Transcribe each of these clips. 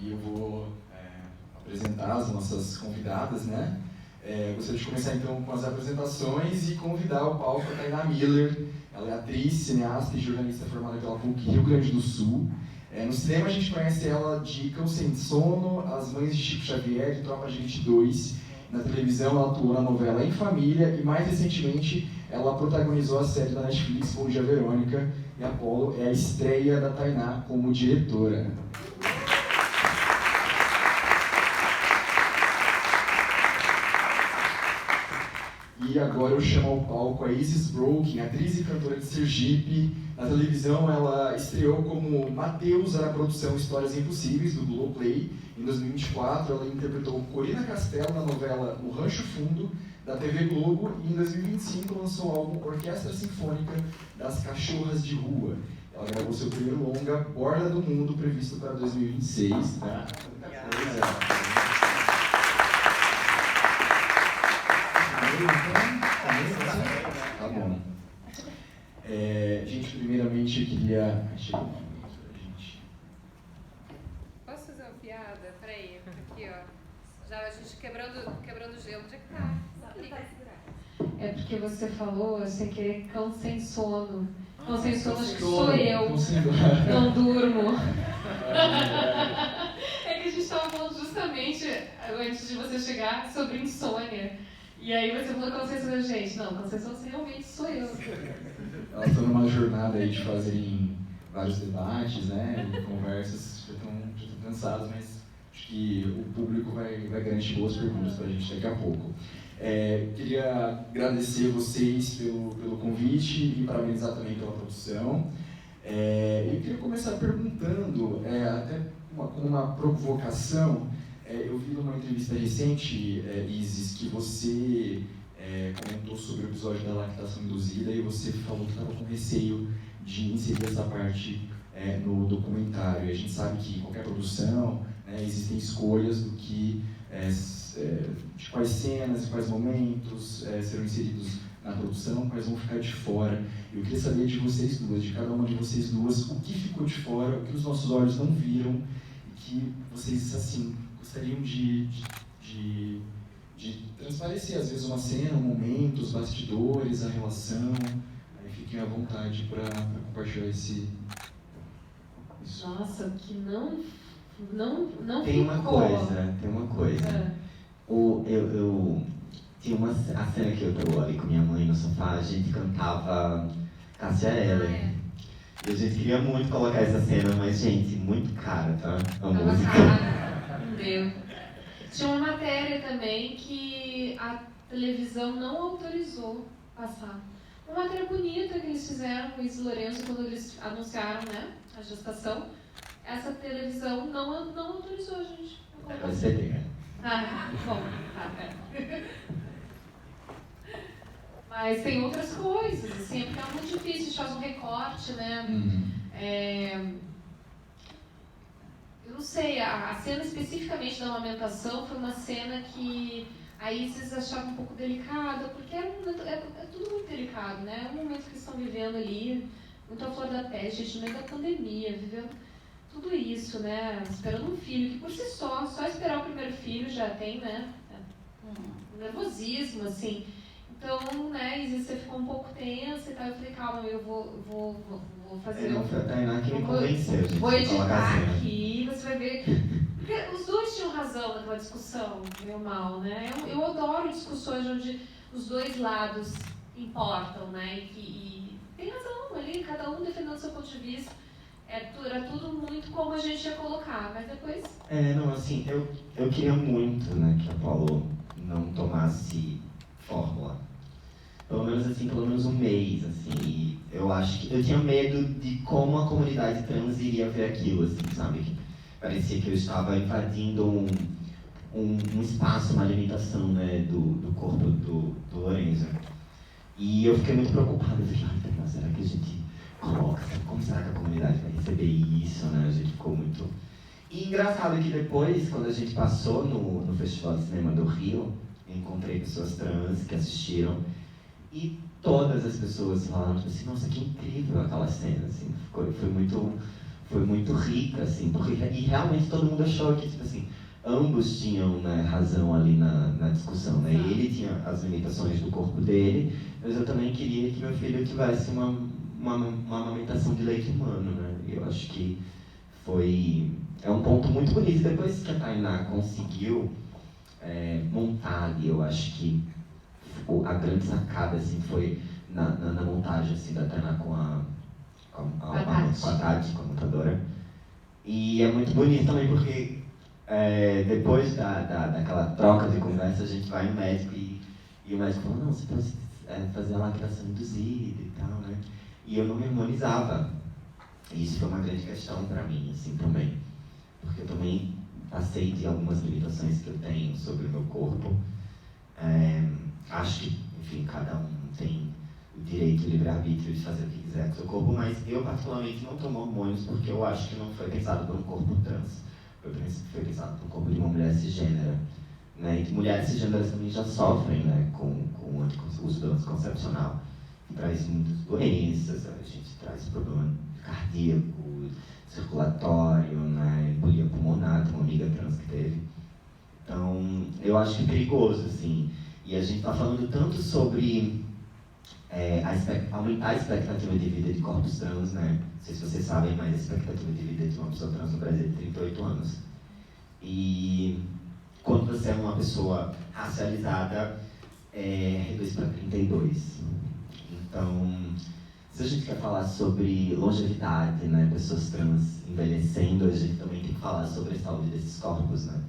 e eu vou apresentar as nossas convidadas, né? Gostaria de começar então com as apresentações e convidar ao palco a Tainá Miller. Ela é atriz, cineasta e jornalista formada pela PUC Rio Grande do Sul. No cinema a gente conhece ela de Cão Sem Sono, As Mães de Chico Xavier, de Tropa de Elite 2. Na televisão ela atuou na novela Em Família e mais recentemente ela protagonizou a série da Netflix Bom Dia Verônica, e Apollo é a estreia da Tainá como diretora. E agora eu chamo ao palco a Isis Broken, atriz e cantora de Sergipe. Na televisão ela estreou como Mateus na produção Histórias Impossíveis, do Globoplay. Em 2024 ela interpretou Corina Castelo na novela O Rancho Fundo, da TV Globo. E em 2025 lançou o álbum Orquestra Sinfônica das Cachorras de Rua. Ela gravou seu primeiro longa, Borda do Mundo, previsto para 2026. Tá? Tá bom. Gente, primeiramente eu queria... Posso fazer uma piada? Peraí, aqui ó. Já a gente quebrando o gelo. Onde é que tá? É porque você falou, sem querer, cão sem sono. Cão sem sono, acho que sou eu. Não durmo. É que a gente estava falando justamente, antes de você chegar, sobre insônia. E aí você falou cão sem sono, gente. Não, cão sem sono realmente sou eu. Elas estão numa jornada aí de fazerem vários debates, né? E conversas, já estão cansadas, mas acho que o público vai garantir boas perguntas para a gente daqui a pouco. Queria agradecer vocês pelo convite e parabenizar também pela produção. Eu queria começar perguntando, até como uma provocação, eu vi numa entrevista recente, Isis, que você comentou sobre o episódio da lactação induzida e você falou que estava com receio de inserir essa parte no documentário. E a gente sabe que em qualquer produção, existem escolhas do que de quais cenas e quais momentos serão inseridos na produção, quais vão ficar de fora. Eu queria saber de vocês duas, de cada uma de vocês duas, o que ficou de fora, o que os nossos olhos não viram e que vocês, assim, gostariam de transparecer, às vezes, uma cena, um momento, os bastidores, a relação. Fiquem à vontade para compartilhar isso. Nossa, que não tem uma coisa. Tinha a cena que eu tô ali com minha mãe no sofá, a gente cantava Cássia Eller. E a gente queria muito colocar essa cena, mas, gente, muito cara, tá? A música. Não deu. Tinha uma matéria também que a televisão não autorizou passar. Uma matéria bonita que eles fizeram com o Luiz Lourenço quando eles anunciaram, né, a gestação. Essa televisão não autorizou, gente. Vai ser bem, né? Bom, Mas tem outras coisas, assim, porque é muito difícil, a gente faz um recorte, né? Eu não sei, a cena especificamente da amamentação foi uma cena que a Isis achava um pouco delicada, porque era é tudo muito delicado, né? É um momento que eles estão vivendo ali, muito à flor da pele, gente, no meio da pandemia, vivendo tudo isso, né? Esperando um filho, que por si só esperar o primeiro filho já tem, né? Um nervosismo, assim. Então, né, Isis, você ficou um pouco tensa e tal. Eu falei, calma, eu vou fazer. Não foi a Tainá que me convenceu, gente. Vou editar aqui, você vai ver. Porque os dois tinham razão naquela discussão, meio mal, né? Eu adoro discussões onde os dois lados importam, né? E tem razão ali, cada um defendendo o seu ponto de vista. Era tudo muito como a gente ia colocar, mas depois... Não, assim, eu queria muito, né, que a Apollo não tomasse fórmula. Pelo menos um mês, assim. E eu acho que eu tinha medo de como a comunidade trans iria ver aquilo, assim, sabe? Parecia que eu estava invadindo um espaço, uma limitação, né, do corpo do Lorenzo. E eu fiquei muito preocupado. Eu falei, mas será que a gente coloca? Como será que a comunidade vai receber isso, né? A gente ficou muito... E engraçado que depois, quando a gente passou no Festival de Cinema do Rio, eu encontrei pessoas trans que assistiram e todas as pessoas falaram assim, nossa, que incrível aquela cena, assim, foi foi muito rica, assim, porque e realmente todo mundo achou que, tipo assim, ambos tinham, né, razão ali na discussão, né? Ele tinha as limitações do corpo dele, mas eu também queria que meu filho tivesse uma amamentação de leite humano, né? E eu acho que é um ponto muito bonito. Depois que a Tainá conseguiu montar ali, eu acho que a grande sacada, assim, foi na montagem, assim, da Tainá com a Tati, com a montadora. E é muito bonito também porque depois daquela troca de conversa, a gente vai no médico e o médico falou, não, você pode fazer a lactação induzida e tal, né? E eu não me harmonizava. E isso foi uma grande questão para mim, assim, também. Porque eu também passei de algumas limitações que eu tenho sobre o meu corpo. Acho que, enfim, cada um tem o direito, o livre-arbítrio de fazer o que quiser com o seu corpo, mas eu particularmente não tomo hormônios porque eu acho que não foi pensado para um corpo trans. Foi pensado para o corpo de uma mulher cisgênera. Né? E mulheres cisgêneras também já sofrem, né, com o uso do anticoncepcional. Traz muitas doenças, a gente traz problema cardíaco, circulatório, né, embolia pulmonar, tem uma amiga trans que teve. Então, eu acho que é perigoso, assim. E a gente está falando tanto sobre aumentar a expectativa de vida de corpos trans, né? Não sei se vocês sabem, mas a expectativa de vida de uma pessoa trans no Brasil é de 38 anos. E quando você é uma pessoa racializada, reduz para 32. Então, se a gente quer falar sobre longevidade, né, pessoas trans envelhecendo, a gente também tem que falar sobre a saúde desses corpos, né?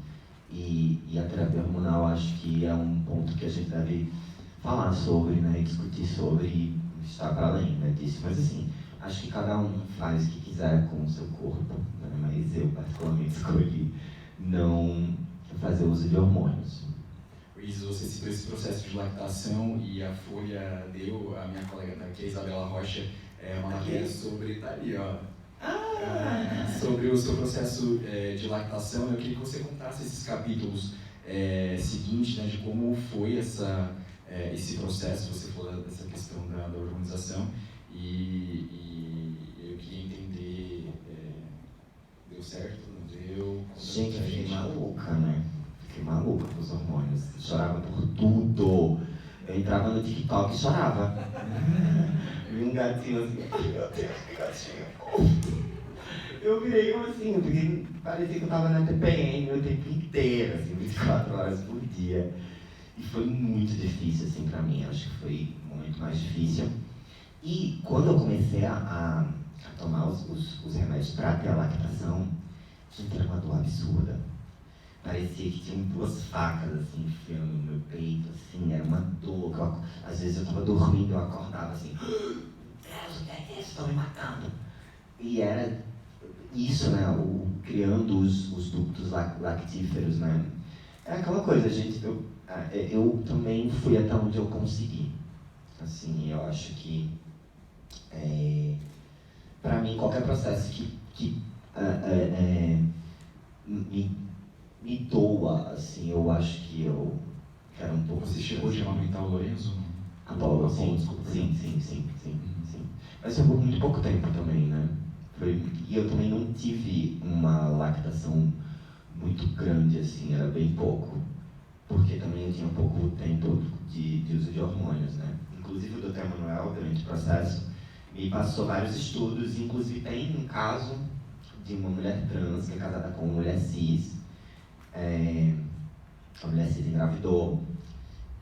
E a terapia hormonal, acho que é um ponto que a gente deve falar sobre, né, e discutir sobre e estar para além, né, disso. Mas assim, acho que cada um faz o que quiser com o seu corpo, né, mas eu particularmente escolhi não fazer uso de hormônios. Isa, você citou esse processo de lactação e a Folha deu, a minha colega aqui, a Isabela Rocha, uma matéria sobre, tá ali, ó, sobre o seu processo de lactação. Eu queria que você contasse esses capítulos seguintes, né, de como foi esse processo. Você falou dessa questão da organização e eu queria entender, deu certo, não deu? Gente, eu fiquei maluca, né? Fiquei maluca com os hormônios. Chorava por tudo. Eu entrava no TikTok e chorava. Vi um gatinho assim, ai meu Deus, que gatinho. Eu virei como assim, porque parecia que eu tava na TPM o tempo inteiro, assim, 24 horas por dia. E foi muito difícil, assim, pra mim. Acho que foi o momento mais difícil. E quando eu comecei a tomar os remédios pra ter a lactação, gente, era uma dor absurda. Parecia que tinham duas facas, assim, enfiando no meu peito, assim, era uma dor. Às vezes eu tava dormindo, eu acordava assim, Deus, o que é isso? Estão me matando. E era isso, né, criando os ductos lactíferos, né. É aquela coisa, gente, eu também fui até onde eu consegui. Assim, eu acho que, pra mim, qualquer processo que me doa, assim, eu acho que eu quero um pouco... Você chegou de amamentar o Lorenzo? Apolo, sim. Mas foi por muito pouco tempo também, né? E eu também não tive uma lactação muito grande, assim, era bem pouco. Porque também eu tinha pouco tempo de uso de hormônios, né? Inclusive o Dr. Emanuel, durante o processo, me passou vários estudos, inclusive tem um caso de uma mulher trans que é casada com uma mulher cis. A mulher cis engravidou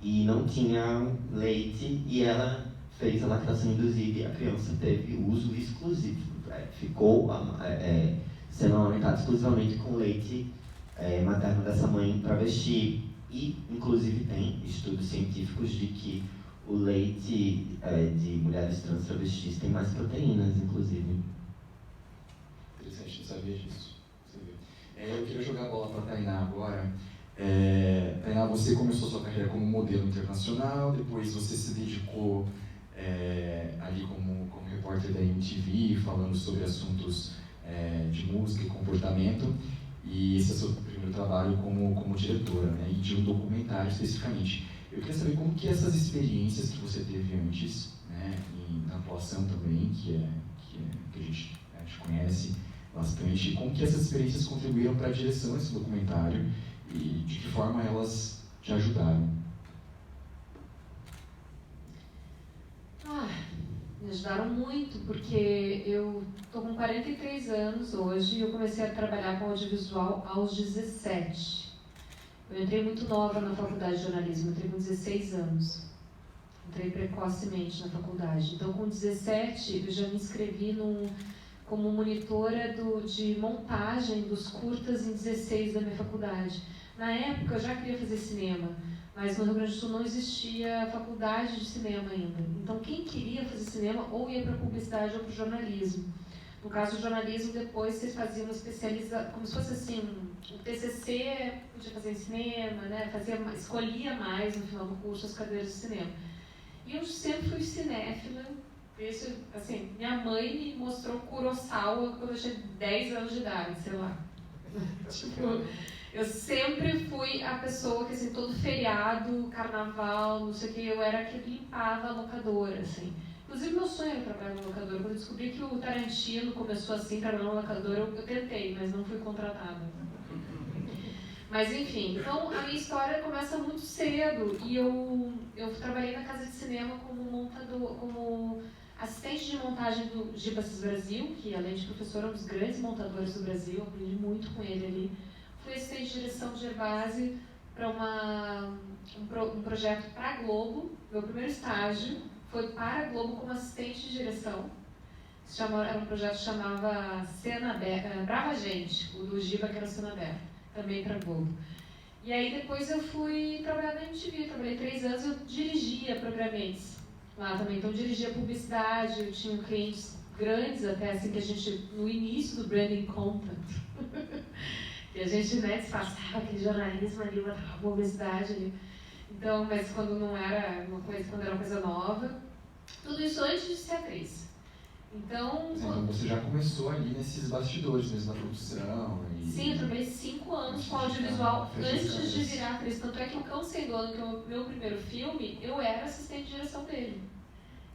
e não tinha leite e ela fez a lactação induzida e a criança teve uso exclusivo, ficou sendo amamentada exclusivamente com leite materno dessa mãe travesti. E inclusive tem estudos científicos de que o leite de mulheres trans travestis tem mais proteínas, inclusive. Interessante, não sabia disso. Eu queria jogar a bola para a Tainá agora. Tainá, você começou sua carreira como modelo internacional, depois você se dedicou ali como repórter da MTV, falando sobre assuntos de música e comportamento, e esse é o seu primeiro trabalho como diretora, né, e de um documentário especificamente. Eu queria saber como que essas experiências que você teve antes, né, na atuação também, que a gente conhece, bastante. E como que essas experiências contribuíram para a direção desse documentário e de que forma elas te ajudaram? Me ajudaram muito, porque eu estou com 43 anos hoje e eu comecei a trabalhar com audiovisual aos 17. Eu entrei muito nova na faculdade de jornalismo, entrei com 16 anos. Entrei precocemente na faculdade. Então, com 17, eu já me inscrevi como monitora de montagem dos curtas em 16 da minha faculdade. Na época, eu já queria fazer cinema, mas no Rio Grande do Sul não existia faculdade de cinema ainda. Então, quem queria fazer cinema ou ia para publicidade ou para o jornalismo. No caso do jornalismo, depois você fazia uma especialização, como se fosse assim, o TCC podia fazer em cinema, né? Escolhia mais no final do curso as cadeiras de cinema. E eu sempre fui cinéfila. Isso, assim, minha mãe me mostrou Kurosawa quando eu tinha 10 anos de idade, sei lá. Tipo, eu sempre fui a pessoa que, assim, todo feriado, carnaval, não sei o que, eu era a que limpava a locadora, assim. Inclusive, meu sonho era trabalhar na locadora. Quando eu descobri que o Tarantino começou assim, trabalhando na locadora, eu tentei, mas não fui contratada. Mas, enfim, então a minha história começa muito cedo. E eu trabalhei na casa de cinema como assistente de montagem do Gibassis Brasil, que, além de professor, é um dos grandes montadores do Brasil. Eu aprendi muito com ele ali. Fui assistente de direção de Gerbasi para um projeto para a Globo. Meu primeiro estágio foi para a Globo como assistente de direção. Era um projeto que chamava Cena Aberta, Brava Gente, o do Giba, que era Cena Aberta, também para a Globo. E aí depois eu fui trabalhar na MTV, trabalhei 3 anos, eu dirigia programas lá também. Então eu dirigia publicidade, eu tinha clientes grandes até, assim, que a gente, no início do branding content, que a gente, né, disfarçava aquele jornalismo ali, uma publicidade ali. Então, mas quando não era uma coisa, quando era uma coisa nova, tudo isso antes de ser atriz. Então você já começou ali nesses bastidores mesmo da produção? Sim, eu trabalhei 5 anos com audiovisual antes de virar atriz. Tanto é que o Cão Sem Dono, que é o meu primeiro filme, eu era assistente de direção dele.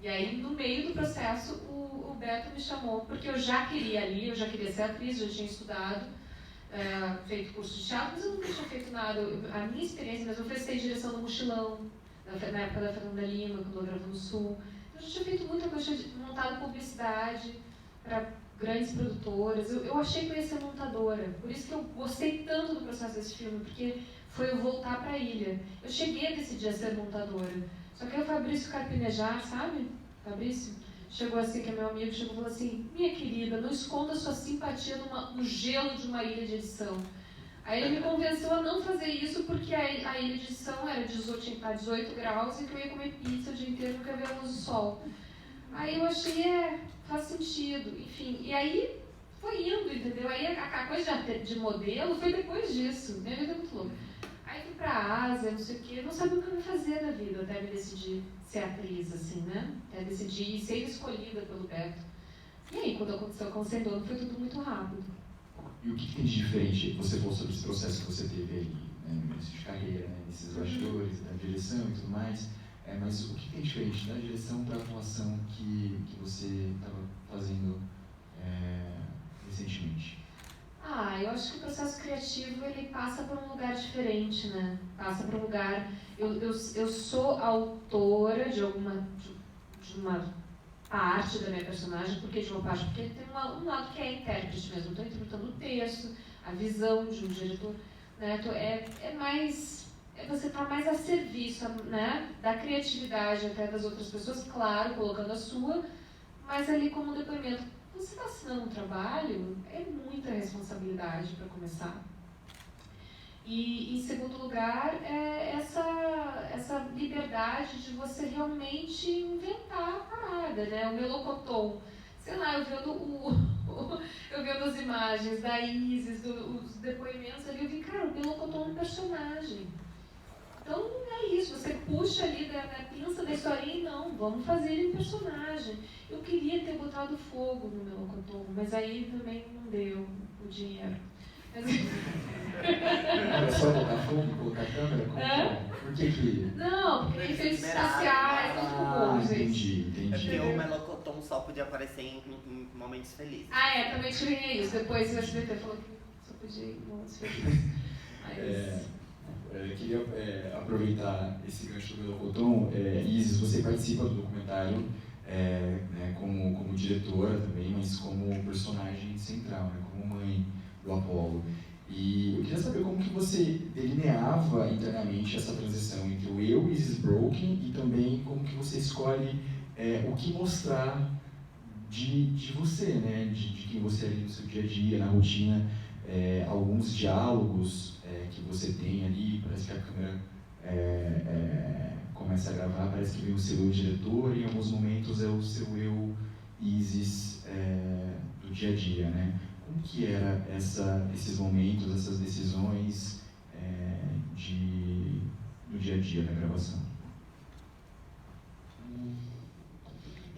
E aí, no meio do processo, o Beto me chamou, porque eu já queria ali, eu já queria ser atriz, já tinha estudado, feito curso de teatro, mas eu nunca tinha feito nada. A minha experiência mesmo, eu fiz direção no Mochilão, na época da Fernanda Lima, quando eu gravava no Sul. Eu já tinha feito muita coisa, eu tinha montado publicidade para grandes produtoras. Eu achei que eu ia ser montadora. Por isso que eu gostei tanto do processo desse filme, porque foi eu voltar para a ilha. Eu cheguei a decidir a ser montadora. Só que aí o Fabrício Carpinejar, sabe? Fabrício chegou assim, que é meu amigo, chegou e falou assim: minha querida, não esconda sua simpatia no gelo de uma ilha de edição. Aí ele me convenceu a não fazer isso porque a ilha de edição era 18 graus e que eu ia comer pizza o dia inteiro, nunca ver a luz do sol. Aí eu achei, faz sentido, enfim. E aí foi indo, entendeu? Aí a coisa de modelo foi depois disso. Minha vida é muito louca. Aí fui pra Ásia, não sei o quê, eu não sabia o que eu ia fazer na vida até me decidir ser atriz, assim, né? Até decidir ser escolhida pelo Beto. E aí, quando aconteceu com o Sem Dono, foi tudo muito rápido. E o que tem de diferente? Você falou sobre esse processo que você teve aí, né, no início de carreira, né, nesses bastidores, da direção e tudo mais, mas o que tem de diferente da direção para a atuação que você estava fazendo recentemente? Eu acho que o processo criativo, ele passa por um lugar diferente, né? Passa por um lugar... Eu sou autora de uma parte da minha personagem. Por que de uma parte? Porque ele tem um lado que é intérprete mesmo. Estou interpretando o texto, a visão de um diretor, né? Você está mais a serviço, né, da criatividade até das outras pessoas, claro, colocando a sua, mas ali como um depoimento. Você está assinando um trabalho, é muita responsabilidade para começar. E, em segundo lugar, é essa liberdade de você realmente inventar a parada, né? O Melocoton. Sei lá, eu vendo as imagens da Isis, os depoimentos ali, eu vi, cara, o Melocoton é um personagem. Então, é isso, você puxa ali da pinça da historinha e não, vamos fazer ele um personagem. Eu queria ter botado fogo no Melocoton, mas aí também não deu o dinheiro. Era só botar fogo, colocar a câmera? Por que? Não, porque efeitos especiais, muito bons. Entendi. É porque o Melocoton botão só podia aparecer em momentos felizes. Também tirei isso. Depois o SBT falou que só podia ir em momentos felizes. Eu queria aproveitar esse gancho do Melocotão. Isis, você participa do documentário né, como diretora também, mas como personagem central, né, como mãe do Apollo. E eu queria saber como que você delineava internamente essa transição entre o eu, Isis Broken, e também como que você escolhe o que mostrar de você, né, de quem você é ali no seu dia a dia, na rotina, alguns diálogos que você tem ali, parece que a câmera começa a gravar, parece que vem o seu eu diretor, e em alguns momentos é o seu eu Isis do dia a dia, né? Como que era esses momentos, essas decisões do dia a dia da gravação?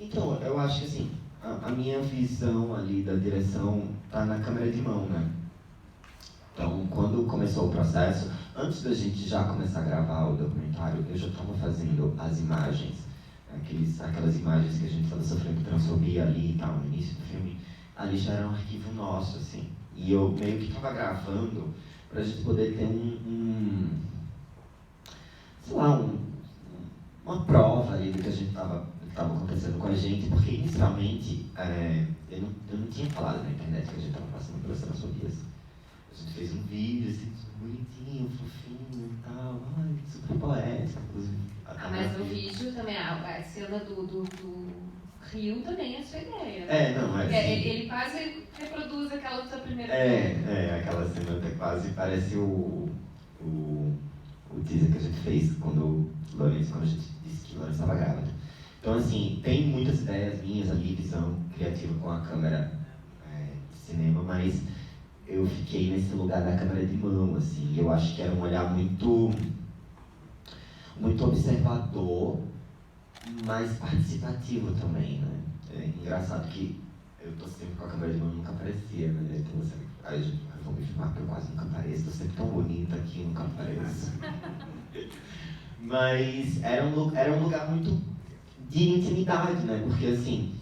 Então, eu acho que assim, a minha visão ali da direção tá na câmera de mão, né? Então, quando começou o processo, antes da gente já começar a gravar o documentário, eu já estava fazendo as imagens, aquelas imagens que a gente estava sofrendo transfobia ali e tal, no início do filme, ali já era um arquivo nosso, assim. E eu meio que estava gravando pra gente poder ter uma prova ali do que a gente estava acontecendo com a gente, porque inicialmente eu não tinha falado na internet que a gente estava passando pelas transfobias. A gente fez um vídeo assim, bonitinho, fofinho e tal, super poético, inclusive. Mas no vídeo também, a cena do Rio também é sua ideia. Ele quase reproduz aquela da primeira vez. Aquela cena até quase parece o teaser que a gente fez quando a gente disse que Lourenço estava grávida. Então, assim, tem muitas ideias minhas ali, visão criativa com a câmera de cinema, mas eu fiquei nesse lugar da câmera de mão, assim. Eu acho que era um olhar muito observador, mas participativo também, né? É engraçado que eu tô sempre com a câmera de mão, nunca aparecia, né? Então, aí eu vou me filmar porque eu quase nunca apareço, tô sempre tão bonita aqui, nunca apareço. Mas era um lugar muito de intimidade, né? Porque, assim,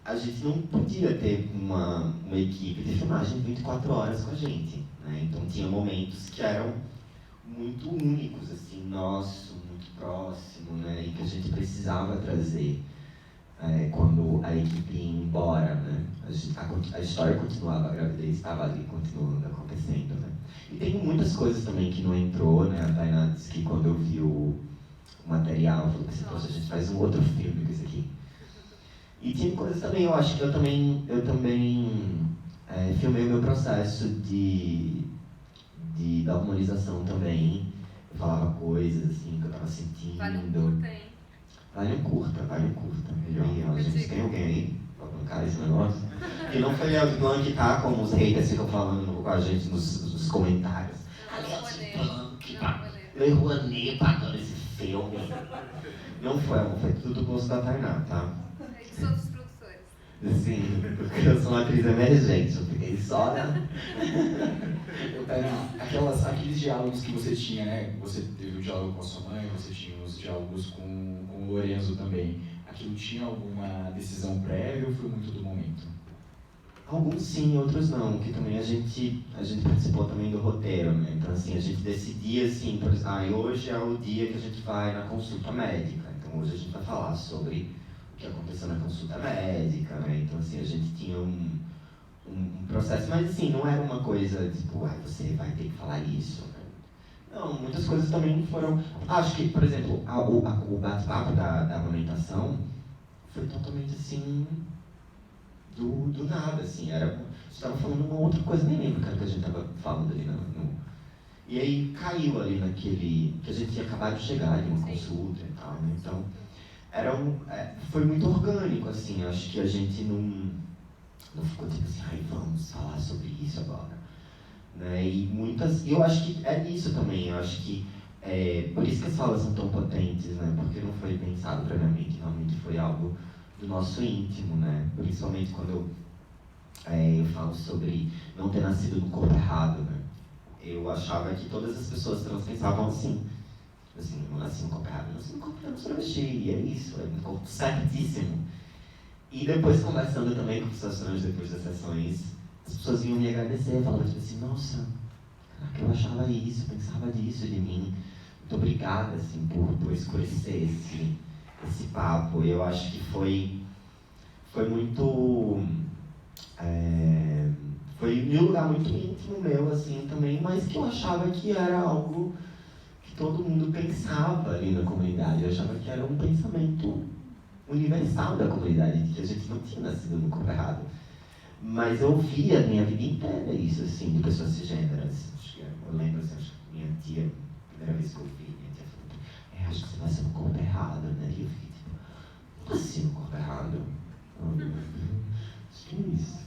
a gente não podia ter uma equipe de filmagem 24 horas com a gente, né? Então tinha momentos que eram muito únicos, assim, nosso, muito próximo, né? E que a gente precisava trazer quando a equipe ia embora, né? A história continuava, a gravidez estava ali, continuando acontecendo, né? E tem muitas coisas também que não entrou, né? A Tainá disse que quando eu vi o material, eu falei assim, poxa, a gente faz um outro filme com isso aqui. E tinha coisas também, eu acho que eu também filmei o meu processo da humanização também. Eu falava coisas assim que eu tava sentindo. Vale um curta, hein? Vale um curta. Melhor. Gente, tem alguém aí pra bancar esse negócio? Que não foi Léo de Blanc, tá? Como os haters ficam falando com a gente nos comentários. Léo Rouanet pagando esse filme. Não foi, amor, foi tudo gosto da Tainá, tá? São outros produtores. Sim, porque eu sou uma atriz emergente, eu fiquei só, né? Aqueles diálogos que você tinha, né? Você teve o diálogo com a sua mãe, você tinha os diálogos com o Lorenzo também. Aquilo tinha alguma decisão prévia ou foi muito do momento? Alguns sim, outros não, que também a gente participou também do roteiro, né? Então, assim, a gente decidia, assim, por exemplo, hoje é o dia que a gente vai na consulta médica, então hoje a gente vai falar sobre o que aconteceu na consulta médica, né? Então, assim, a gente tinha um processo, mas, assim, não era uma coisa, tipo, você vai ter que falar isso, né? Não, muitas coisas também foram... Acho que, por exemplo, o bate-papo da amamentação foi totalmente, assim... Do nada, assim, a gente estava falando uma outra coisa, nem lembro que a gente estava falando ali e aí caiu ali naquele, que a gente tinha acabado de chegar de uma consulta e tal, né? Então, foi muito orgânico, assim, acho que a gente não ficou tipo assim, vamos falar sobre isso agora, né? E eu acho que é isso também, eu acho que por isso que as falas são tão potentes, né? Porque não foi pensado previamente, realmente foi algo do nosso íntimo, né? Principalmente quando eu falo sobre não ter nascido no corpo errado, né? Eu achava que todas as pessoas trans pensavam assim, eu não nasci no corpo errado, eu nasci no corpo trans travesti, e é isso, é um corpo certíssimo. E depois, conversando também com pessoas trans depois das sessões, as pessoas vinham me agradecer, falavam tipo assim, nossa, caraca, eu achava isso, eu pensava disso de mim. Muito obrigada, assim, por escurecer esse papo. Eu acho que foi muito... foi em um lugar muito íntimo meu, assim, também, mas que eu achava que era algo que todo mundo pensava ali na comunidade. Eu achava que era um pensamento universal da comunidade, de que a gente não tinha nascido no corpo errado. Mas eu via a minha vida inteira isso, assim, de pessoas cisgêneras. Eu lembro, assim, acho que minha tia, a primeira vez que eu vi, minha tia falou, acho que você nasceu no corpo errado, né? E eu fiquei tipo, não nasci no corpo errado. Acho que é isso.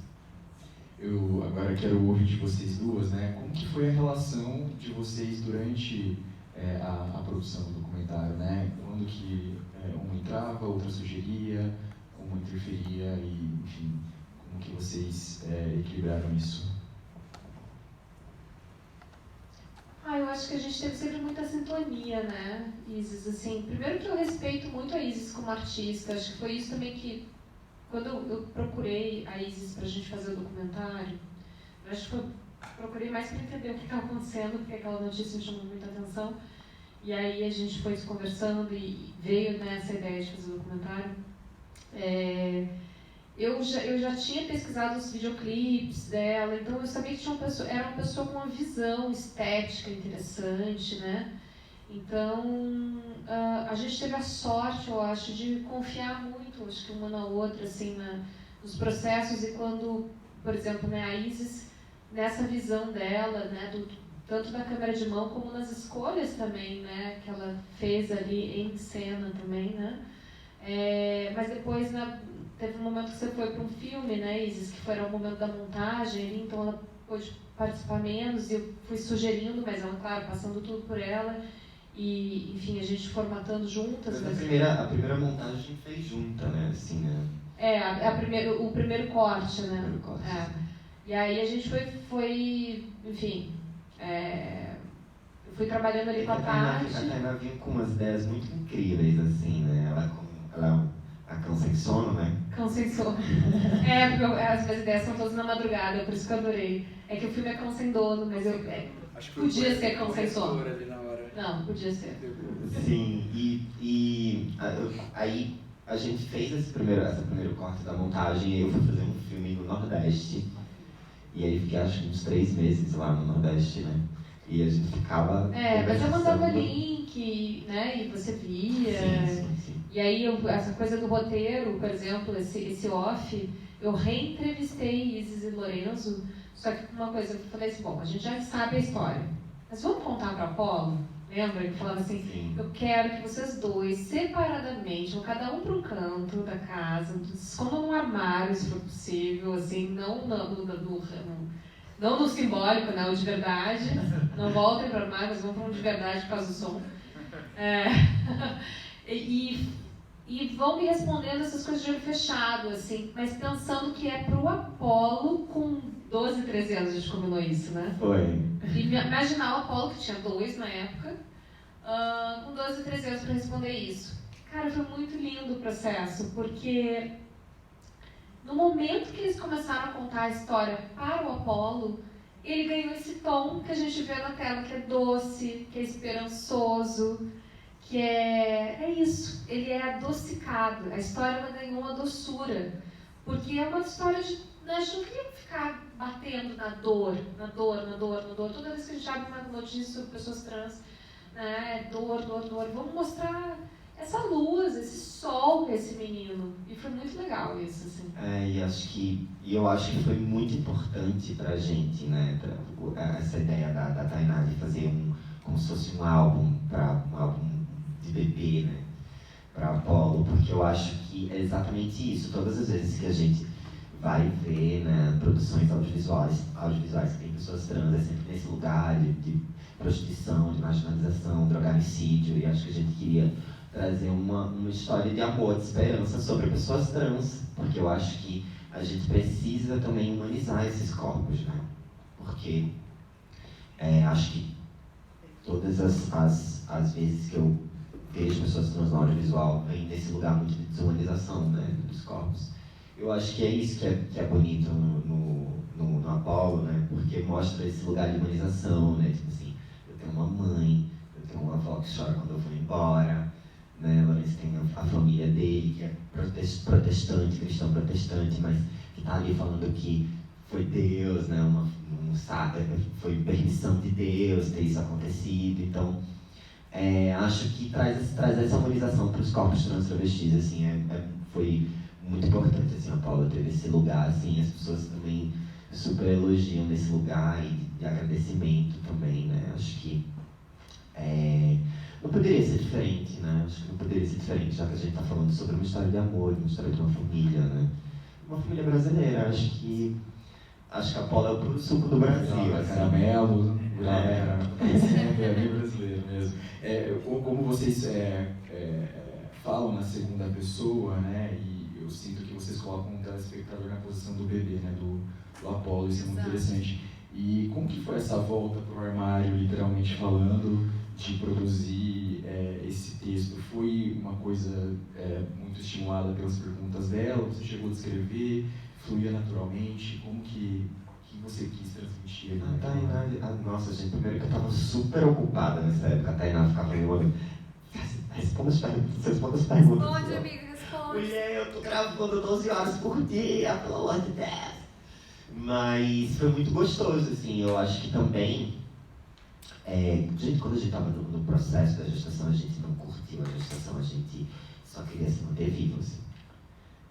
Eu agora quero ouvir de vocês duas, né? Como que foi a relação de vocês durante a produção do documentário, né? Quando que uma entrava, outra sugeria, uma interferia e, enfim, como que vocês equilibraram isso? Eu acho que a gente teve sempre muita sintonia, né, Isis? Assim, primeiro que eu respeito muito a Isis como artista, acho que foi isso também que, quando eu procurei a Isis pra gente fazer o documentário, eu acho que eu procurei mais para entender o que estava acontecendo, porque aquela notícia me chamou muita atenção. E aí a gente foi conversando e veio nessa ideia de fazer o documentário. Eu já tinha pesquisado os videoclipes dela, então eu sabia que era uma pessoa com uma visão estética interessante, né? Então, a gente teve a sorte, eu acho, de confiar muito, acho que uma na outra, assim, nos processos. E quando, por exemplo, né, a Isis, nessa visão dela, né, tanto da câmera de mão como nas escolhas também, né, que ela fez ali em cena também, né? Mas depois, teve um momento que você foi para um filme, né, Isis, que foi o momento da montagem ali, então ela pôde participar menos e eu fui sugerindo, mas ela, claro, passando tudo por ela. E, enfim, a gente formatando juntas. Mas a primeira montagem a gente fez junta, né? Assim, né? O primeiro corte, né? Primeiro corte. E aí a gente foi enfim, eu fui trabalhando ali com a parte. A Tainá vinha com umas ideias muito incríveis, assim, né? Ela é a cão sem sono, né? Cão sem sono. Porque as minhas ideias são todas na madrugada, por isso que eu adorei. É que o filme é Cão Sem Dono, mas podia ser Cão Sem Sono. Não, podia ser. Sim, aí a gente fez esse primeiro corte da montagem e eu fui fazer um filme no Nordeste. E aí fiquei, acho que uns 3 meses lá no Nordeste, né? E a gente ficava... mas eu mandava link, né? E você via. Sim. E aí, essa coisa do roteiro, por exemplo, esse off, eu reentrevistei Isis e Lorenzo, só que uma coisa, eu falei assim, bom, a gente já sabe a história, mas vamos contar para Apolo? Lembra que falava assim, Sim. Eu quero que vocês dois, separadamente, vão cada um para um canto da casa, escondam num armário, se for possível, assim, não no simbólico, não, de verdade, não voltem para o armário, mas vão para um de verdade por causa do som. E vão me respondendo essas coisas de olho fechado, assim, mas pensando que é pro Apolo com 12, 13 anos, a gente combinou isso, né? Foi. E imaginar o Apolo, que tinha 2 na época, com 12, 13 anos para responder isso. Cara, foi muito lindo o processo, porque no momento que eles começaram a contar a história para o Apolo, ele ganhou esse tom que a gente vê na tela, que é doce, que é esperançoso, que é isso, ele é adocicado. A história ela ganhou uma doçura, porque é uma história de... A gente não queria ficar batendo na dor. Toda vez que a gente abre uma notícia sobre pessoas trans, né, dor. Vamos mostrar essa luz, esse sol com esse menino. E foi muito legal isso, assim. E eu acho que foi muito importante pra gente, né, essa ideia da Tainá de fazer como se fosse um álbum de bebê, né, para Apolo, porque eu acho que é exatamente isso. Todas as vezes que a gente vai ver, né, produções audiovisuais que tem pessoas trans, é sempre nesse lugar de prostituição, de marginalização, drogaricídio, e acho que a gente queria trazer uma história de amor, de esperança sobre pessoas trans, porque eu acho que a gente precisa também humanizar esses corpos, né, porque acho que todas as vezes que eu vejo pessoas trans no audiovisual vem desse lugar muito de desumanização, né, dos corpos. eu acho que é isso que é bonito no Apollo, né? Porque mostra esse lugar de humanização, né? Tipo assim, eu tenho uma mãe, eu tenho uma avó que chora quando eu vou embora, né? Lourenço tem a família dele, que é protestante, cristão protestante, mas que tá ali falando que foi Deus, né? Foi permissão de Deus ter isso acontecido. Então, acho que traz essa humanização para os corpos trans travestis, assim, foi muito importante, assim, a Paula teve esse lugar, assim, as pessoas também super elogiam nesse lugar e de agradecimento também, né? Acho que não poderia ser diferente, né? Acho que não poderia ser diferente, já que a gente está falando sobre uma história de amor, uma história de uma família, né? Uma família brasileira. Acho que a Paula é o puro suco do Brasil. Assim. Caramelo, é bem brasileiro mesmo. Como vocês falam na segunda pessoa, né? E eu sinto que vocês colocam um telespectador na posição do bebê, né? Do Apollo, isso é muito interessante. E como que foi essa volta para o armário, literalmente falando, de produzir esse texto? Foi uma coisa muito estimulada pelas perguntas dela? Você chegou a escrever? Fluía naturalmente? Como que você quis transmitir? A Tainá, nossa gente, primeiro que eu estava super ocupada nessa época, a Tainá ficava me olhando. Responda as perguntas. Responde, amigo, responde. Mulher, eu tô gravando 12 horas por dia, pelo amor de Deus. Mas foi muito gostoso, assim, eu acho que também, gente, quando a gente estava no processo da gestação, a gente não curtiu a gestação, a gente só queria se manter vivo, assim.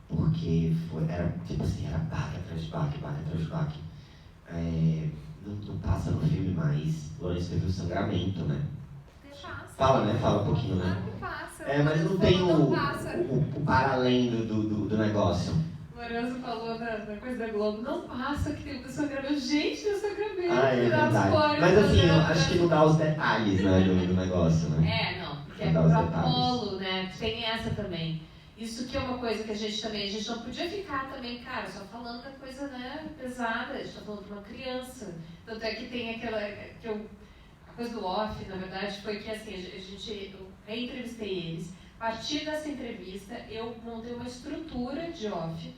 Porque era tipo assim, era baque atrás de baque. Não passa no filme, mas Lourenço teve o sangramento, né? Fala um pouquinho, né? Claro que passa. Mas não tem o para além do negócio. Lourenço falou da coisa da Globo, não passa que tem o sangramento. Gente, tem o sangramento. É verdade. Mas assim, eu acho que não dá os detalhes, né, do negócio, né? Não, porque é pro Apollo, né? Tem essa também. Isso que é uma coisa que a gente não podia ficar também, cara, só falando da coisa, né, pesada, a gente tá falando de uma criança. Tanto é que tem a coisa do off, na verdade, foi que assim, eu reentrevistei eles. A partir dessa entrevista, eu montei uma estrutura de off.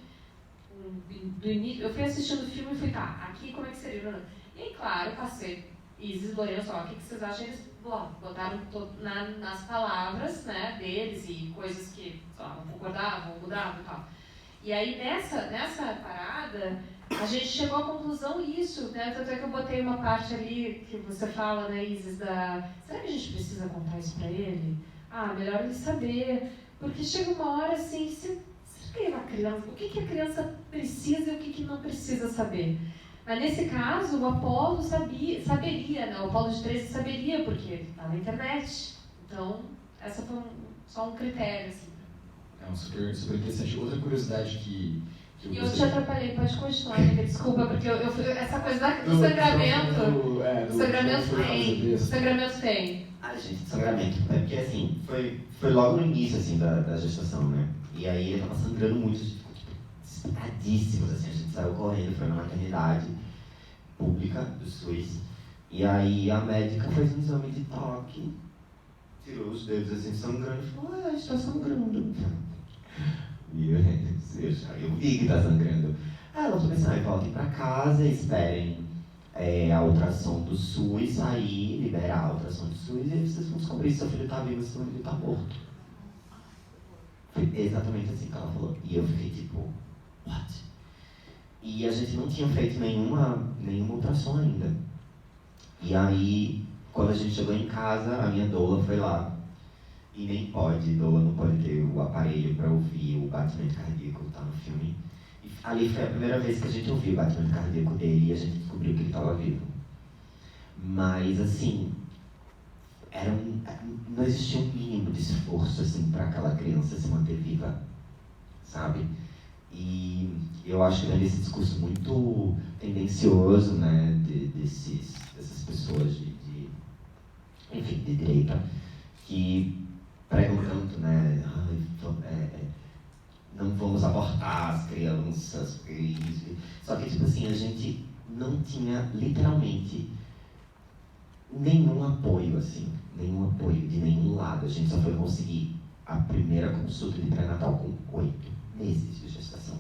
Eu fui assistindo o filme e fui, aqui como é que seria? E aí, claro, passei Isis, Lourenço, o que vocês acham? Eles botaram nas palavras, né, deles e coisas que vão concordar, vão mudar e tal. E aí, nessa parada, a gente chegou à conclusão isso, né? Tanto é que eu botei uma parte ali que você fala, né, Isis, será que a gente precisa contar isso pra ele? Melhor ele saber. Porque chega uma hora assim, será que a criança, o que a criança precisa e o que não precisa saber? Mas nesse caso, o Apollo saberia, né? O Apollo de 13 saberia, porque ele está na internet. Então, essa foi só um critério, assim. Super, super interessante. Outra curiosidade que eu te atrapalhei, pode continuar, amiga, desculpa, porque essa coisa do sangramento. O sangramento tem. Gente, sangramento. Porque assim, foi logo no início assim, da gestação, né? E aí ele tava sangrando muito, a gente ficou espantadíssimos, assim, a gente saiu correndo, foi na maternidade pública do SUS. E aí a médica fez um exame de toque, tirou os dedos assim sangrando e falou, está sangrando. E eu vi que tá sangrando. Aí ela falou assim, voltem pra casa, esperem a ultrassom do SUS, aí liberar a ultrassom do SUS e aí vocês vão descobrir se seu filho tá vivo ou se seu filho tá morto. Foi exatamente assim que ela falou. E eu fiquei tipo, what? E a gente não tinha feito nenhuma ultrassom ainda. E aí, quando a gente chegou em casa, a minha doula foi lá. E nem doula não pode ter o aparelho para ouvir o batimento cardíaco, tá no filme. E ali foi a primeira vez que a gente ouviu o batimento cardíaco dele e a gente descobriu que ele estava vivo. Mas assim, não existia um mínimo de esforço assim, para aquela criança se manter viva, sabe? E eu acho que vem esse discurso muito tendencioso, né, dessas pessoas enfim, de direita, que pregam tanto, né, não vamos abortar as crianças, só que, tipo assim, a gente não tinha, literalmente, nenhum apoio de nenhum lado. A gente só foi conseguir a primeira consulta de pré-natal com 8 meses de gestação.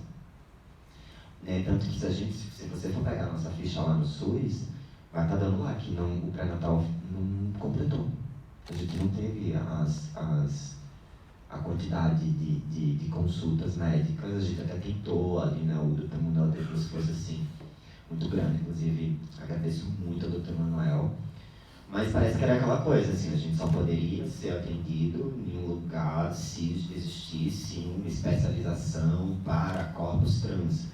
Né? Tanto que se você for pegar a nossa ficha lá no SUS, vai estar dando lá que o pré-natal não completou. A gente não teve a quantidade de consultas médicas, a gente até tentou ali, né? O Dr. Manuel teve um esforço assim, muito grande, inclusive agradeço muito ao Dr. Manuel, mas parece que era aquela coisa, assim, a gente só poderia ser atendido em um lugar se existisse uma especialização para corpos trans.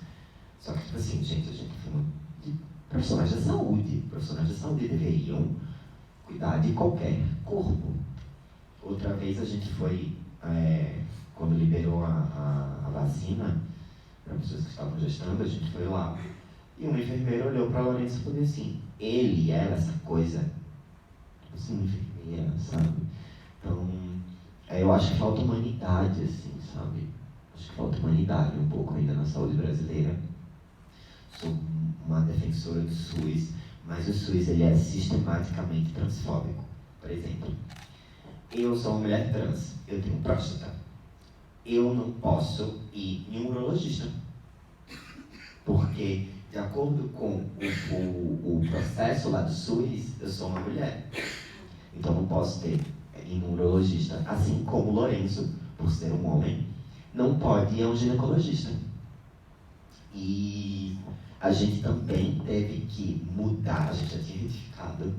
Só que, tipo assim, gente, a gente tá falando de profissionais da saúde. Profissionais da saúde deveriam cuidar de qualquer corpo. Outra vez a gente foi, quando liberou a vacina para pessoas que estavam gestando, a gente foi lá e uma enfermeira olhou para a Lourenço e falou assim, ela, essa coisa, tipo assim, uma enfermeira, sabe? Então, eu acho que falta humanidade, assim, sabe? Acho que falta humanidade um pouco ainda na saúde brasileira. Sou uma defensora do SUS, mas o SUS ele é sistematicamente transfóbico. Por exemplo, eu sou uma mulher trans, eu tenho próstata. Eu não posso ir em um urologista. Porque, de acordo com o processo lá do SUS, eu sou uma mulher. Então não posso ir em um urologista. Assim como o Lourenço, por ser um homem, não pode ir a um ginecologista. E a gente também teve que mudar, a gente já tinha retificado,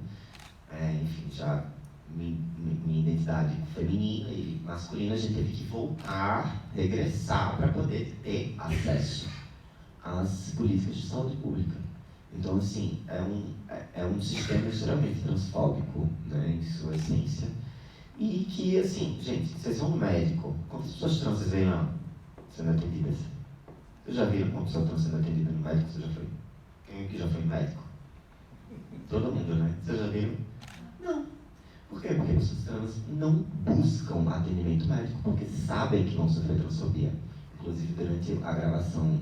enfim, já minha identidade feminina e masculina, a gente teve que voltar, regressar para poder ter acesso às políticas de saúde pública. Então, assim, é um sistema extremamente transfóbico, né, em sua essência, e que, assim, gente, vocês vão no médico, quantas pessoas trans vocês veem lá sendo atendidas? Vocês já viram uma pessoa trans sendo atendida no médico? Você já foi? Quem aqui já foi médico? Todo mundo, né? Vocês já viram? Não. Por quê? Porque pessoas trans não buscam atendimento médico porque sabem que vão sofrer transfobia. Inclusive, durante a gravação,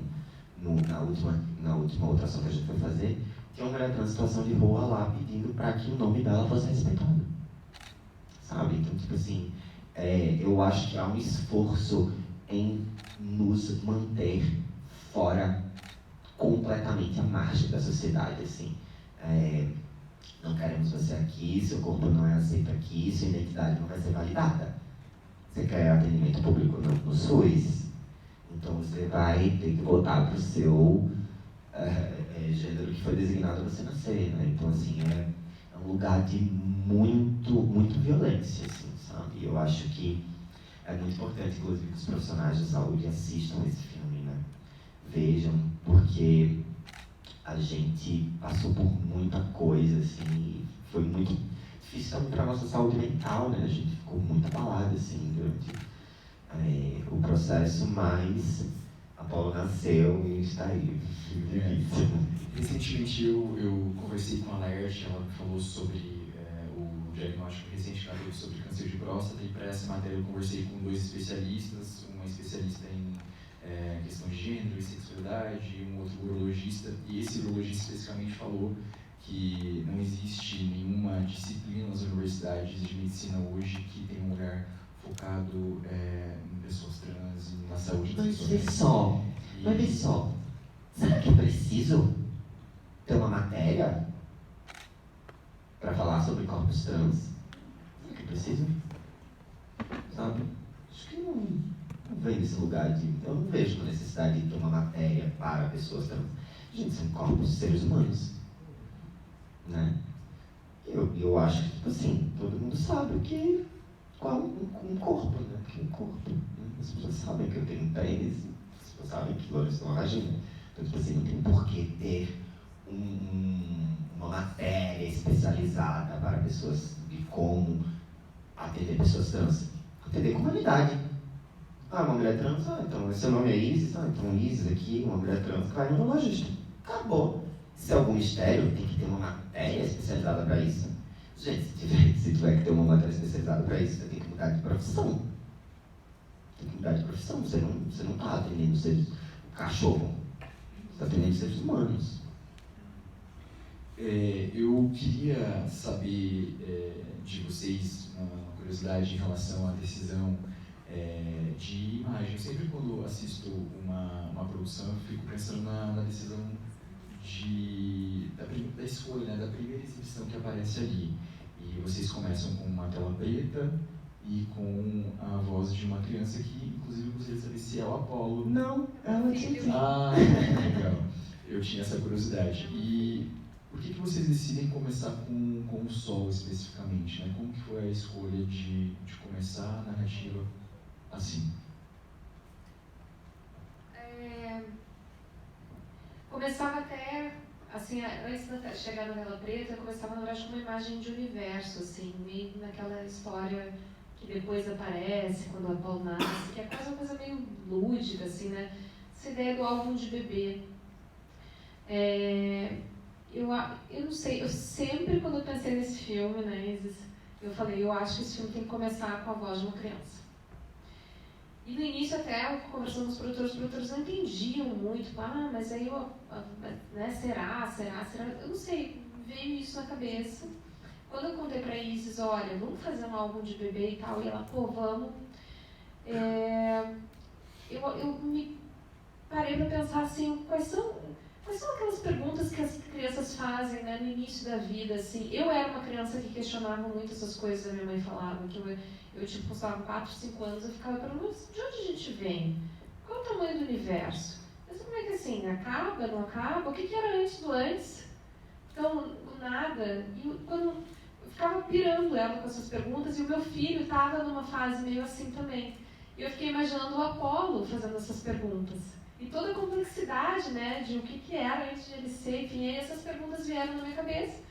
na última outra ação que a gente foi fazer, tinha uma mulher trans em situação de rua lá pedindo para que o nome dela fosse respeitado. Sabe? Então, tipo assim, eu acho que há um esforço em nos manter fora completamente à margem da sociedade, assim. Não queremos você aqui, seu corpo não é aceito aqui, sua identidade não vai ser validada. Você quer atendimento público no SUS? Então você vai ter que voltar para o seu gênero que foi designado você nascer, né? Então, assim, é um lugar de muita violência, assim, sabe? Eu acho que é muito importante, inclusive, que os profissionais de saúde assistam esse filme, né? Vejam, porque a gente passou por muita coisa, assim, e foi muito difícil também para a nossa saúde mental, né? A gente ficou muito abalado, assim, durante o processo, mas a Paula nasceu e está aí. Recentemente eu conversei com a Laerte, ela falou sobre o diagnóstico recente que ela teve sobre câncer de próstata, e para essa matéria eu conversei com 2 especialistas, uma especialista em questão de gênero e sexualidade, e um outro urologista, e esse urologista especificamente falou que não existe nenhuma disciplina nas universidades de medicina hoje que tenha um lugar focado em pessoas trans e na saúde das pessoas trans. Mas vê só, será que é preciso ter uma matéria para falar sobre corpos trans? Será que é preciso? Sabe? Acho que não vem desse lugar de... Eu não vejo a necessidade de ter uma matéria para pessoas trans. Gente, são corpos de seres humanos, né? Eu acho que, tipo assim, todo mundo sabe o que é um corpo, né? Que é um corpo, né? As pessoas sabem que eu tenho pênis, as pessoas sabem que Lourenço tem uma vagina. Então, tipo assim, não tem por que ter uma matéria especializada para pessoas de como atender pessoas trans. Atender comunidade. Uma mulher trans, então seu nome é Isis, então Isis aqui, uma mulher trans, vai no urologista. Acabou. Se é algum mistério, tem que ter uma matéria especializada para isso. Gente, se tiver que ter uma matéria especializada para isso, você tem que mudar de profissão. Tem que mudar de profissão. Você não está atendendo seres cachorro. Você está atendendo seres humanos. Eu queria saber de vocês uma curiosidade em relação à decisão de imagem. Eu sempre, quando assisto uma produção, eu fico pensando na decisão da escolha, né, da primeira exibição que aparece ali. E vocês começam com uma tela preta e com a voz de uma criança que, inclusive, eu gostaria de saber se é o Apolo. Não, ela tinha. Ah, legal. Eu tinha essa curiosidade. E por que vocês decidem começar com o sol especificamente, né? Como que foi a escolha de começar a narrativa assim? Começava até, assim, antes de chegar na tela preta, eu começava, na verdade, com uma imagem de universo, assim, meio naquela história que depois aparece, quando o Apolo nasce, que é quase uma coisa meio lúdica, assim, né? Essa ideia do álbum de bebê. Eu não sei, eu sempre, quando eu pensei nesse filme, né, Isis, eu falei, eu acho que esse filme tem que começar com a voz de uma criança. E no início até, conversando com os produtores não entendiam muito, mas aí, né, será? Eu não sei, veio isso na cabeça. Quando eu contei pra Isis, olha, vamos fazer um álbum de bebê e tal, e ela, vamos. Eu me parei pra pensar assim, quais são aquelas perguntas que as crianças fazem, né, no início da vida, assim. Eu era uma criança que questionava muito essas coisas que a minha mãe falava, que eu tipo, postava 4, 5 anos, eu ficava perguntando, de onde a gente vem? Qual é o tamanho do universo? Mas como é que assim, acaba, não acaba? O que era antes do antes? Então, nada. E quando eu ficava pirando ela com essas perguntas, e o meu filho estava numa fase meio assim também. E eu fiquei imaginando o Apolo fazendo essas perguntas. E toda a complexidade, né, de o que era antes de ele ser, enfim, aí essas perguntas vieram na minha cabeça.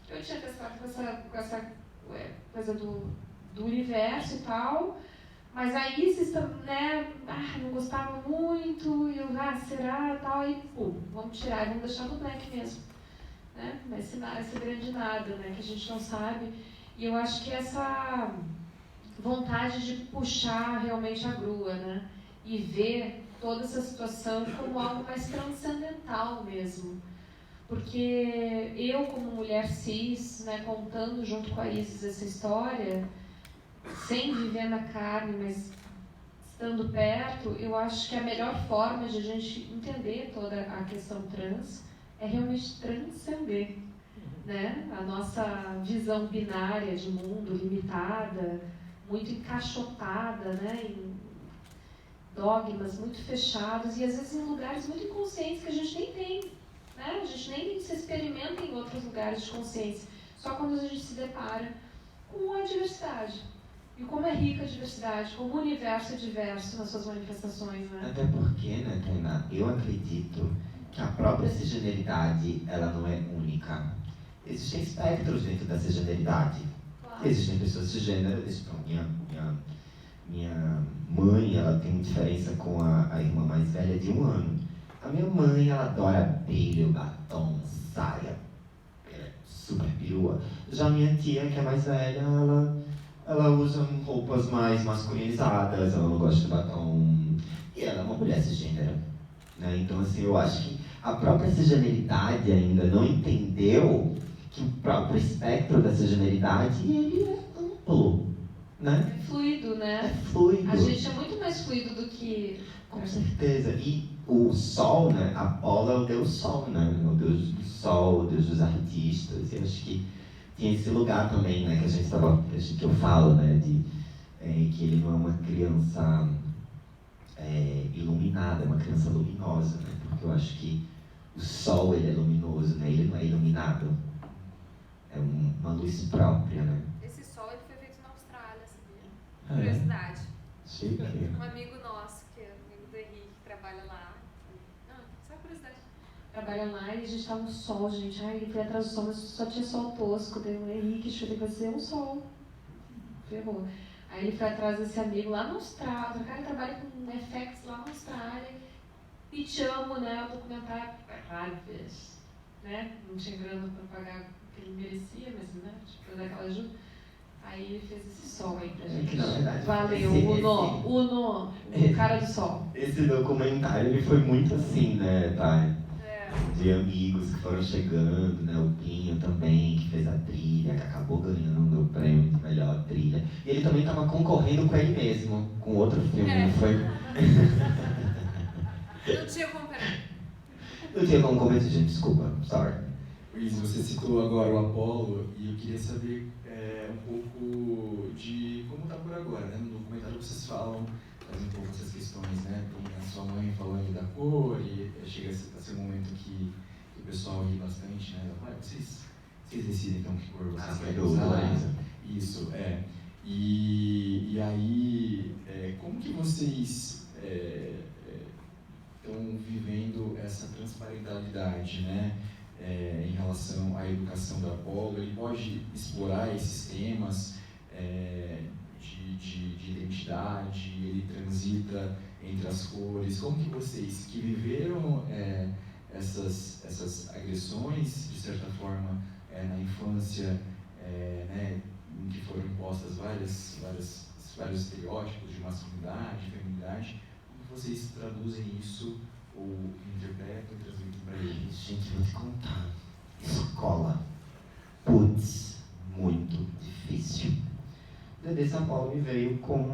Eu tinha testado com essa coisa do universo e tal, mas a Isis, né, não gostava muito, e eu, será, tal, e vamos tirar, vamos deixar no black mesmo, né, esse grande nada, né, que a gente não sabe, e eu acho que essa vontade de puxar realmente a grua, né, e ver toda essa situação como algo mais transcendental mesmo. Porque eu, como mulher cis, né, contando junto com a Isis essa história, sem viver na carne, mas estando perto, eu acho que a melhor forma de a gente entender toda a questão trans é realmente transcender, né? A nossa visão binária de mundo, limitada, muito encaixotada, né, em dogmas muito fechados e às vezes em lugares muito inconscientes que a gente nem tem, né? A gente nem se experimenta em outros lugares de consciência, só quando a gente se depara com a diversidade. E como é rica a diversidade, como o universo é diverso nas suas manifestações, né? Até porque, né, Tainá, eu acredito que a própria cisgeneridade, ela não é única. Existem espectros dentro da cisgeneridade. Claro. Existem pessoas cisgêneras, então, minha mãe, ela tem diferença com a irmã mais velha de 1 ano. A minha mãe, ela adora brilho, batom, saia, super perua. Já minha tia, que é mais velha, ela usa roupas mais masculinizadas, ela não gosta de batom. E ela é uma mulher cisgênera, né? Então, assim, eu acho que a própria cisgeneridade ainda não entendeu que o próprio espectro da cisgeneridade, ele é amplo, né? É fluido, né? É fluido. A gente é muito mais fluido do que... Com certeza. E o sol, né? Apolo é o deus sol, né? O deus do sol, o deus dos artistas. E eu acho que tinha esse lugar também, né? Que eu falo, né? Que ele não é uma criança iluminada, é uma criança luminosa, né? Porque eu acho que o sol, ele é luminoso, né? Ele não é iluminado. É uma luz própria, né? Esse sol ele foi feito na Austrália, sabia? Curiosidade. Chique. Um amigo nosso, que é amigo do Henrique, que trabalha lá. Só curiosidade. Trabalha lá e a gente tava no sol, gente. Ele foi atrás do sol, mas só tinha sol tosco. Daí o Henrique achou que ia ser um sol. Ferrou. Aí ele foi atrás desse amigo lá na Austrália. O cara trabalha com effects lá na Austrália. Pitchamos, né, o documentário várias vezes, né? Não tinha grana para pagar o que ele merecia, mas, né, tipo, dar aquela ajuda. Aí ele fez esse sol aí pra gente. Que, na verdade, valeu, Uno, o cara do sol. Esse documentário, ele foi muito assim, né, pai? De amigos que foram chegando, né? O Pinho também, que fez a trilha, que acabou ganhando o prêmio de melhor trilha. E ele também estava concorrendo com ele mesmo, com outro filme, É. não foi? Não tinha como parar. Não tinha como competir, gente, desculpa, sorry. Luiz, você citou agora o Apollo e eu queria saber um pouco de como está por agora, né? No documentário vocês falam, trazem um pouco essas questões, né? Tem a sua mãe falando da cor e chega a ser um momento que o pessoal ri bastante, né? Ela fala, vocês decidem então que cor vocês querem usar. Isso, E aí, como que vocês estão vivendo essa transparentalidade, né? Em relação à educação da Apollo? Ele pode explorar esses temas de identidade, ele transita entre as cores. Como que vocês que viveram essas agressões, de certa forma, na infância, né, em que foram impostas vários estereótipos de masculinidade, feminilidade, como vocês traduzem isso ou interpretam e transmitem para eles? Gente, vou te contar. Escola. Putz, muito difícil. O Dedê São Paulo me veio com...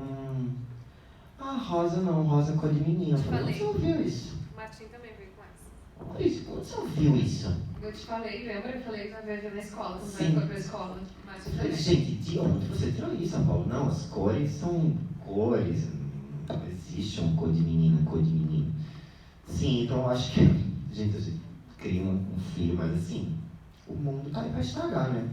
rosa não, rosa cor de menina. Eu falei, onde você ouviu isso? O Martim também veio com essa. Onde você ouviu isso? Eu te falei, lembra? Eu falei uma vez na escola, quando Sim. foi pra escola. Mas eu Eu falei, falei, gente, de onde você tirou isso, São Paulo? Não, as cores são cores. Não existe uma cor de menina, cor de menino. Sim, então eu acho que... Gente, eu cria um filho, mas assim... O mundo tá aí pra estragar, né?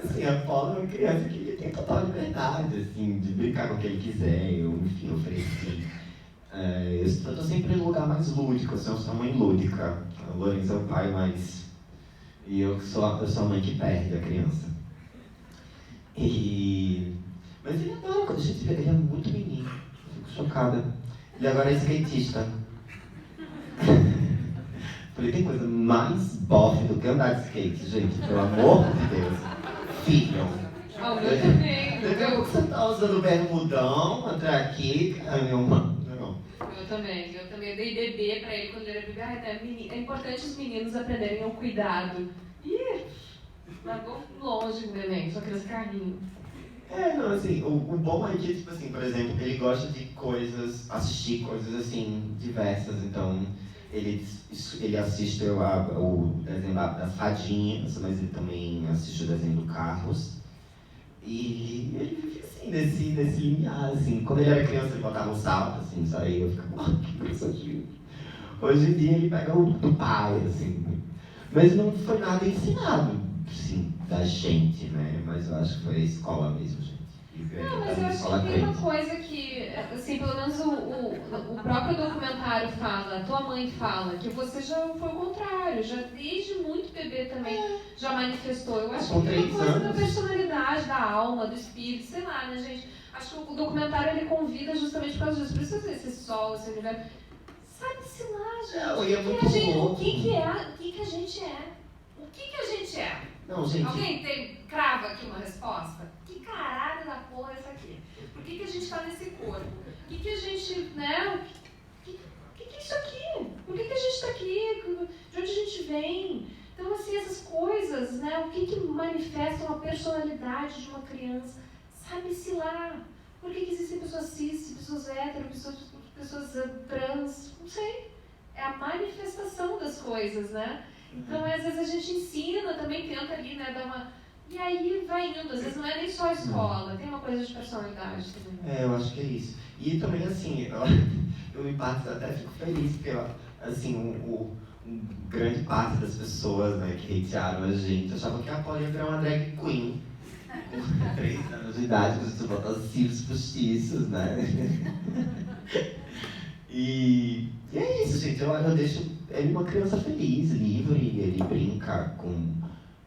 Assim, a Paula é uma criança que tem total liberdade, assim, de brincar com o que ele quiser. Eu, enfim, ofereci. Eu tô sempre no lugar mais lúdico, assim, eu sou a mãe lúdica. A Lourenço é o pai mais... E eu sou a mãe que perde a criança. Mas ele adora, quando a gente vê, ele é muito menino. Eu fico chocada. Ele agora é skatista. Falei, tem coisa mais bofe do que andar de skate, gente, pelo amor de Deus. Filho. o meu também. Você tá usando bermudão, entrar aqui, a minha mãe. Não. Eu também. Eu dei bebê pra ele quando ele era bebê. É importante os meninos aprenderem ao cuidado. Ih, largou longe o neném, só criança carrinho. Não, assim, o bom é que, tipo assim, por exemplo, ele gosta de assistir coisas, assim, diversas, então ele assiste o desenho das fadinhas, mas ele também assiste o desenho do Carros, e ele vive, assim, nesse limiar, assim, quando ele era criança ele botava um salto, assim, saía, eu ficava, que cansativo. Hoje em dia ele pega o do pai, assim, mas não foi nada ensinado, assim, da gente, né? Mas eu acho que foi a escola mesmo, gente. Não, mas eu acho que tem uma coisa que, assim, pelo menos o próprio documentário fala, a tua mãe fala, que você já foi o contrário, já desde muito bebê também já manifestou. Eu acho que tem uma coisa da personalidade, da alma, do espírito, sei lá, né, gente? Acho que o documentário ele convida justamente por causa disso. Por isso esse sol, esse universo. Sabe-se lá, gente. Não, e é muito louco. O que a gente é? O que a gente é? Não, gente. Alguém crava aqui uma resposta? Que caralho da porra é essa aqui? Por que a gente está nesse corpo? O que a gente, né? O que é isso aqui? Por que a gente está aqui? De onde a gente vem? Então, assim, essas coisas, né? O que manifesta uma personalidade de uma criança? Sabe-se lá. Por que existem pessoas cis, pessoas héteros, pessoas trans? Não sei. É a manifestação das coisas, né? Então, às vezes a gente ensina, também tenta ali, né, dar uma... E aí vai indo, às vezes não é nem só a escola, tem uma coisa de personalidade também. Eu acho que é isso. E também, assim, eu em parte até fico feliz, porque, assim, grande parte das pessoas, né, que hatearam a gente achavam que a Paula ia virar uma drag queen. Com 3 anos de idade, você botar os cílios postiços, né? E é isso, gente. Eu deixo ele uma criança feliz, livre, ele brinca com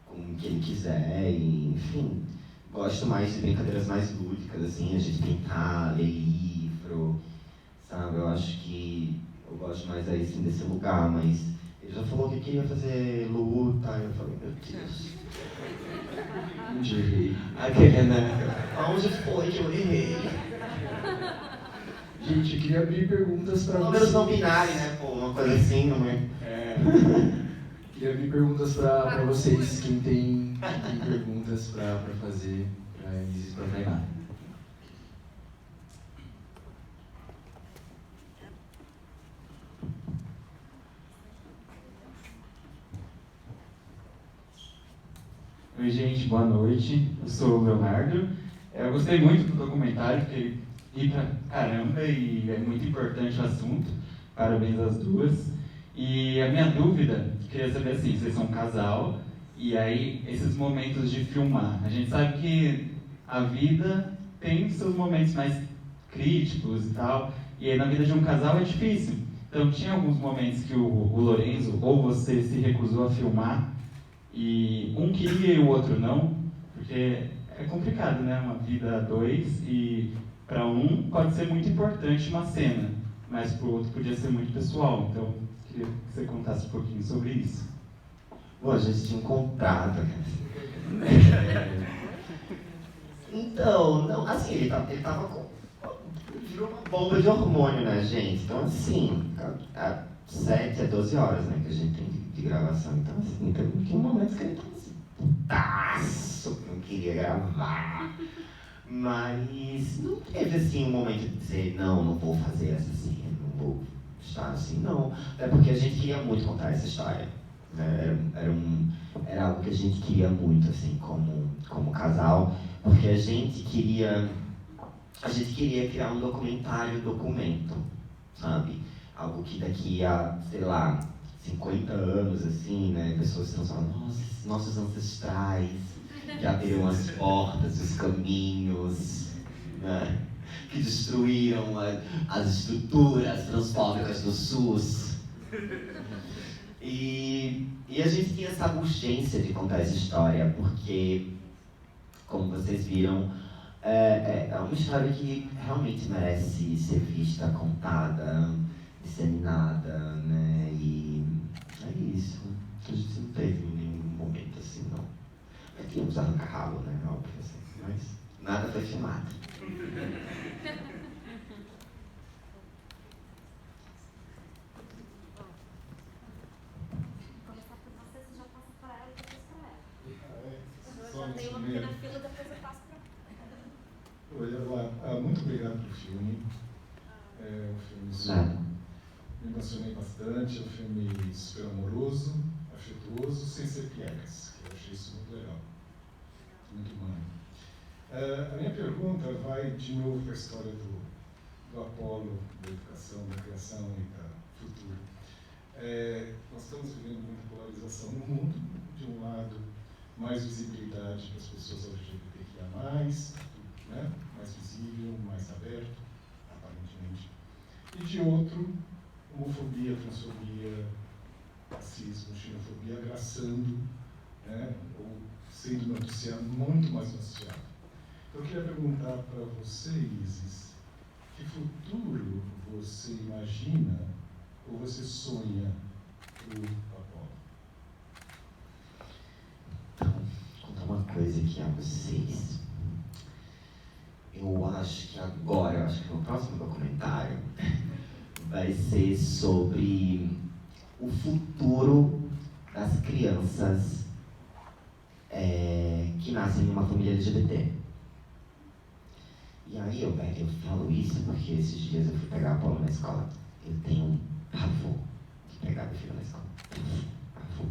o que ele quiser, e, enfim. Gosto mais de brincadeiras mais lúdicas, assim, a gente brincar, ler livro, sabe? Eu acho que eu gosto mais aí, assim, desse lugar, mas ele já falou que queria fazer luta, eu falei, meu Deus. Onde errei? Aonde foi que eu errei? Gente, eu queria abrir perguntas para Números vocês. não binários, né, pô, uma coisa assim, não é? Queria abrir perguntas para vocês, quem tem perguntas para fazer para a Isis e para a Tainá. Oi, gente, boa noite. Eu sou o Leonardo. Eu gostei muito do documentário, porque ri pra caramba e é muito importante o assunto. Parabéns às duas. E a minha dúvida, queria saber assim, vocês são um casal, e aí esses momentos de filmar. A gente sabe que a vida tem seus momentos mais críticos e tal, e aí na vida de um casal é difícil. Então tinha alguns momentos que o Lorenzo ou você se recusou a filmar, e um queria e o outro não, porque é complicado, né? Uma vida a dois, e para um pode ser muito importante uma cena, mas para o outro podia ser muito pessoal. Então, queria que você contasse um pouquinho sobre isso. Bom, a gente tinha um contrato. Então, não, assim, ele tava com... Virou uma bomba de hormônio, né, gente? Então, assim, 7 a 12 horas, né, que a gente tem de gravação. Então, assim, tinha um momento que ele tava assim, putaço, não queria gravar. Mas não teve, assim, um momento de dizer, não vou fazer essa cena, não vou estar assim, não. É porque a gente queria muito contar essa história. Né? Era algo que a gente queria muito, assim, como casal, porque a gente queria criar um documento, sabe? Algo que daqui a, sei lá, 50 anos, assim, né, pessoas estão falando, nossa, nossos ancestrais que abriram as portas, os caminhos, né, que destruíram as estruturas transfóbicas do SUS. E a gente tinha essa urgência de contar essa história, porque, como vocês viram, é uma história que realmente merece ser vista, contada, disseminada, né? E é isso. A gente não teve nenhum momento assim, não. Mas tínhamos arranca-rabo, né? Óbvio, assim, mas nada foi filmado. Tem uma pequena fila, depois eu passo para... Muito obrigado pelo filme. É um filme me emocionei bastante, é um filme super amoroso, afetuoso, sem ser piegas, que eu achei isso muito legal, muito humano. A minha pergunta vai de novo para a história do Apolo, da educação, da criação e da futuro. Nós estamos vivendo muita polarização no mundo, de um lado, mais visibilidade para as pessoas LGBTQIA+, né? Mais visível, mais aberto, aparentemente. E de outro, homofobia, transfobia, racismo, xenofobia abraçando, né? Ou sendo noticiado, muito mais noticiado. Então eu queria perguntar para você, Isis, que futuro você imagina ou você sonha para o Apolo? Então, vou contar uma coisa aqui a vocês. Eu acho que no próximo documentário vai ser sobre o futuro das crianças que nascem numa família LGBT. E aí eu falo isso porque esses dias eu fui pegar a Paula na escola. Eu tenho um pavor de pegar meu filho na escola. Pavor.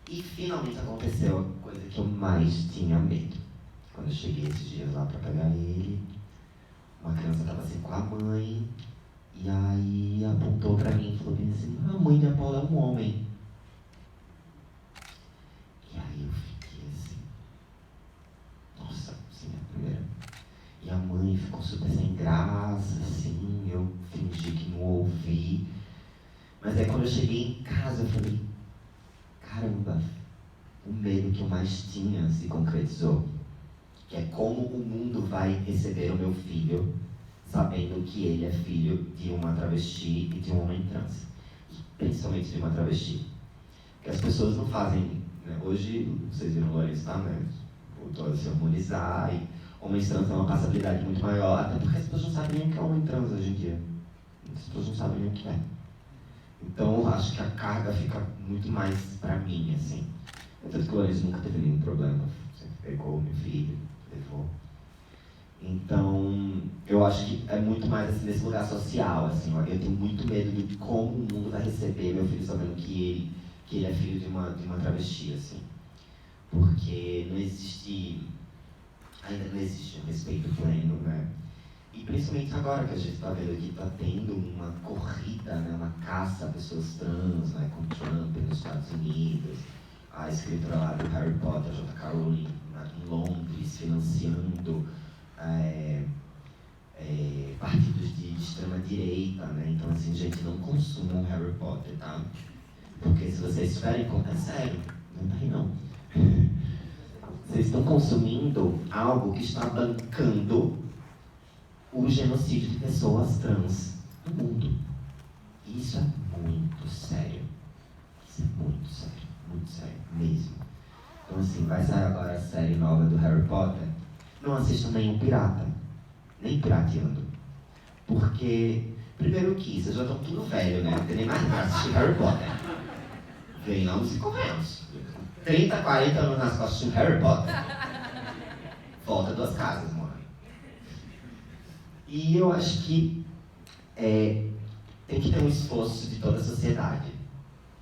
E finalmente aconteceu a coisa que eu mais tinha medo. Quando eu cheguei esses dias lá pra pegar ele, uma criança tava assim com a mãe, e aí apontou pra mim e falou bem assim, a mãe da Paula é um homem. E aí eu fiquei assim, nossa, assim, a primeira. E a mãe ficou super sem graça, assim, eu fingi que não ouvi. Mas aí quando eu cheguei em casa, eu falei, caramba, o medo que eu mais tinha se concretizou. Que é como o mundo vai receber o meu filho, sabendo que ele é filho de uma travesti e de um homem trans. E principalmente de uma travesti. Porque as pessoas não fazem... Né? Hoje, vocês viram o Lourenço, tá, né? Voltou a se harmonizar e homens trans têm uma passabilidade muito maior, até porque as pessoas não sabem nem o que é homem trans hoje em dia. As pessoas não sabem nem o que é. Então eu acho que a carga fica muito mais pra mim, assim. Tanto que o Lourenço nunca teve nenhum problema, sempre pegou meu filho, levou. Então, eu acho que é muito mais assim, nesse lugar social, assim, ó. Eu tenho muito medo de como o mundo vai receber meu filho sabendo que ele é filho de uma travesti, assim. Porque ainda não existe um respeito pleno, né? E principalmente agora que a gente está vendo que está tendo uma corrida, né, uma caça a pessoas trans, né, com Trump nos Estados Unidos, a escritora lá do Harry Potter, J.K. Rowling, em Londres, financiando partidos de extrema-direita, né? Então, assim, gente, não consumam Harry Potter, tá? Porque se vocês estiverem é sério, não tá aí não. Vocês estão consumindo algo que está bancando o genocídio de pessoas trans no mundo. E isso é muito sério. Isso é muito sério mesmo. Então, assim, vai sair agora a série nova do Harry Potter. Não assistam nenhum pirata, nem pirateando. Porque, primeiro que vocês já estão tudo velho, né? Não tem nem mais nada assistir Harry Potter. Venhamos e convenhamos. 30, 40 anos nas costas de Harry Potter. Volta 2 casas, mano. E eu acho que tem que ter um esforço de toda a sociedade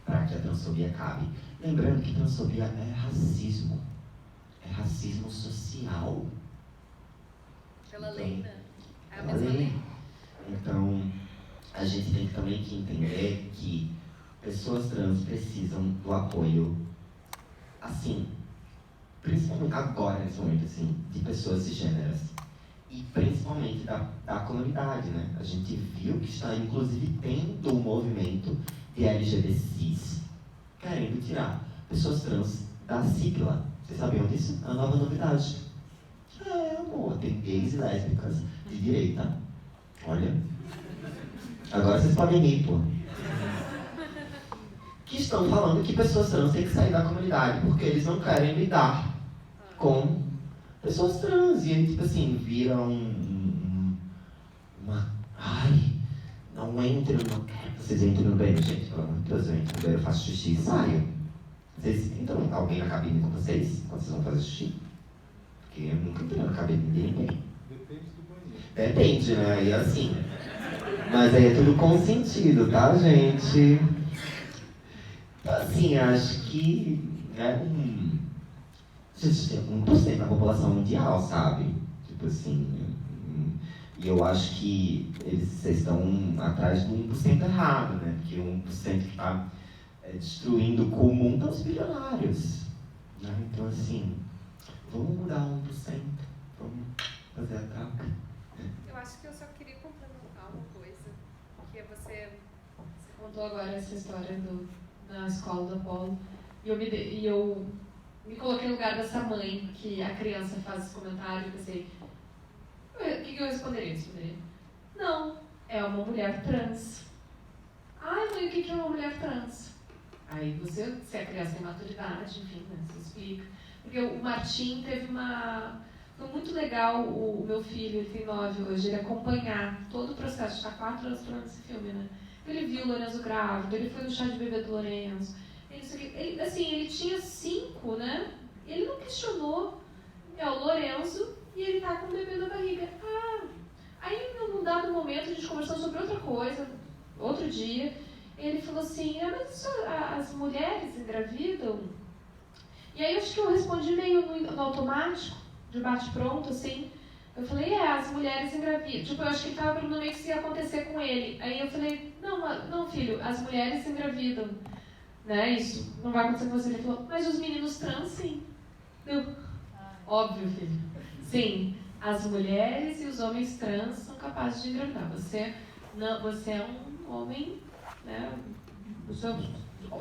para que a transfobia acabe. Lembrando que transfobia é racismo. É racismo social. Pela lei, né? É a Pela mesma lei. Então, a gente tem também que entender que pessoas trans precisam do apoio, assim, principalmente agora, nesse momento, assim, de pessoas cisgêneras. E principalmente da comunidade, né? A gente viu que está, inclusive, tendo um movimento de LGBTs querendo tirar pessoas trans da sigla. Vocês sabiam disso? É uma nova novidade. Amor, tem gays e lésbicas de direita. Olha. Agora vocês podem rir, pô. Que estão falando que pessoas trans têm que sair da comunidade porque eles não querem lidar com pessoas trans. E aí, tipo assim, vira uma... Ai, não entre no... Vocês entram no banheiro, gente, pelo amor de Deus, eu entro no banheiro, eu faço xixi e saio. Vocês entram alguém na cabine com vocês, quando vocês vão fazer xixi? Porque eu nunca entrei na cabine de ninguém. Depende do banheiro. Depende, né? E assim... Mas aí é tudo consentido, tá, gente? Assim, acho que é 1% da população mundial, sabe? Tipo assim... E eu acho que vocês estão atrás do 1% errado, né? Porque o 1% que está destruindo o comum estão os bilionários. Né? Então, assim, vamos mudar 1%. Vamos fazer a troca. Eu acho que eu só queria complementar uma coisa, que é você Contou agora essa história na escola do Apolo, e eu me coloquei no lugar dessa mãe, que a criança faz esse comentário, eu pensei, o que eu responderia? Não, é uma mulher trans. Ai, mãe, o que é uma mulher trans? Aí você, se a criança tem maturidade, enfim, né, você explica. Porque o Martim teve uma... Foi muito legal o meu filho, ele tem 9 hoje, ele acompanhar todo o processo, está 4 anos falando desse filme, né? Ele viu o Lourenço grávido, ele foi no chá de bebê do Lourenço. Ele, assim, ele tinha 5, né? Ele não questionou. É o Lourenço e ele tá com o bebê na barriga. Aí, num dado momento, a gente conversou sobre outra coisa, outro dia. Ele falou assim, mas isso, as mulheres engravidam? E aí, acho que eu respondi meio no automático, de bate-pronto, assim. Eu falei, as mulheres engravidam. Tipo, eu acho que ele estava perguntando meio que se ia acontecer com ele. Aí eu falei, não, filho, as mulheres engravidam. Né? Isso não vai acontecer com você. Ele falou, mas os meninos trans, sim. Óbvio, filho. Sim, as mulheres e os homens trans são capazes de engravidar. Você é um homem, né? Os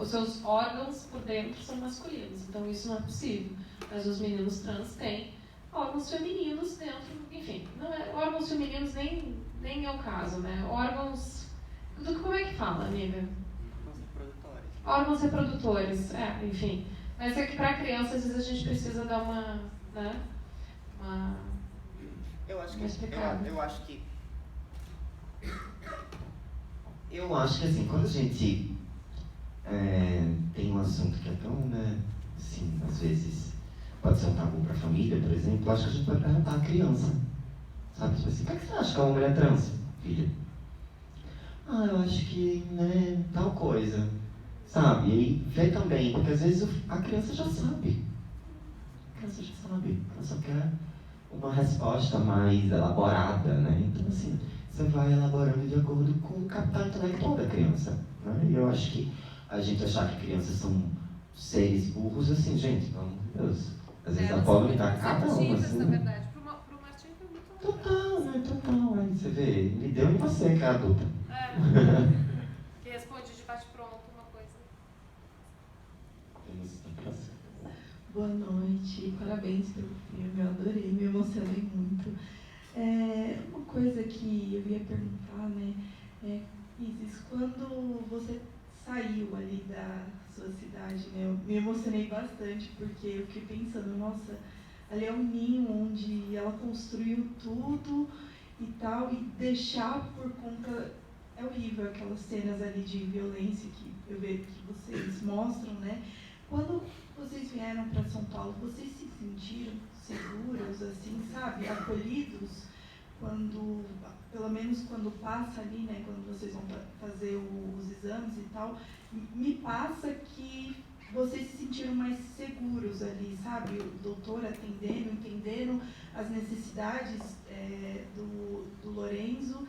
seus órgãos por dentro são masculinos. Então isso não é possível. Mas os meninos trans têm órgãos femininos dentro, enfim, não é, órgãos femininos nem é o caso, né? Órgãos, como é que fala, amiga? Órgãos reprodutores, enfim. Mas é que para criança, às vezes a gente precisa dar uma, né? Eu acho que assim, quando a gente tem um assunto que é tão, né, assim, às vezes pode ser um tabu para a família, por exemplo, eu acho que a gente pode perguntar à criança, sabe, tipo assim, o que você acha que é uma mulher trans, filha? Eu acho que, né, tal coisa, sabe, e ver também, porque às vezes a criança já sabe, ela só quer uma resposta mais elaborada, né, então assim, você vai elaborando de acordo com o capital intelectual da criança, né, e eu acho que a gente achar que crianças são seres burros, assim, gente, pelo amor de Deus, às vezes a pobre me dá cada uma, assim, na verdade. Pro Martim foi muito total, né, total, aí você vê, ele deu em você que é adulta. Que responde de bate-pronto uma coisa. Boa noite, parabéns pelo filme, eu adorei, me emocionei muito. Uma coisa que eu ia perguntar, né, Isis, quando você saiu ali da sua cidade, né, eu me emocionei bastante porque eu fiquei pensando, nossa, ali é um ninho onde ela construiu tudo e tal, e deixar por conta, é horrível aquelas cenas ali de violência que eu vejo que vocês mostram, né, quando vocês vieram para São Paulo, vocês se sentiram seguras, assim, sabe, acolhidos, quando, pelo menos quando passa ali, né, quando vocês vão fazer os exames e tal, me passa que vocês se sentiram mais seguros ali, sabe, o doutor atendendo, entendendo as necessidades do Lorenzo.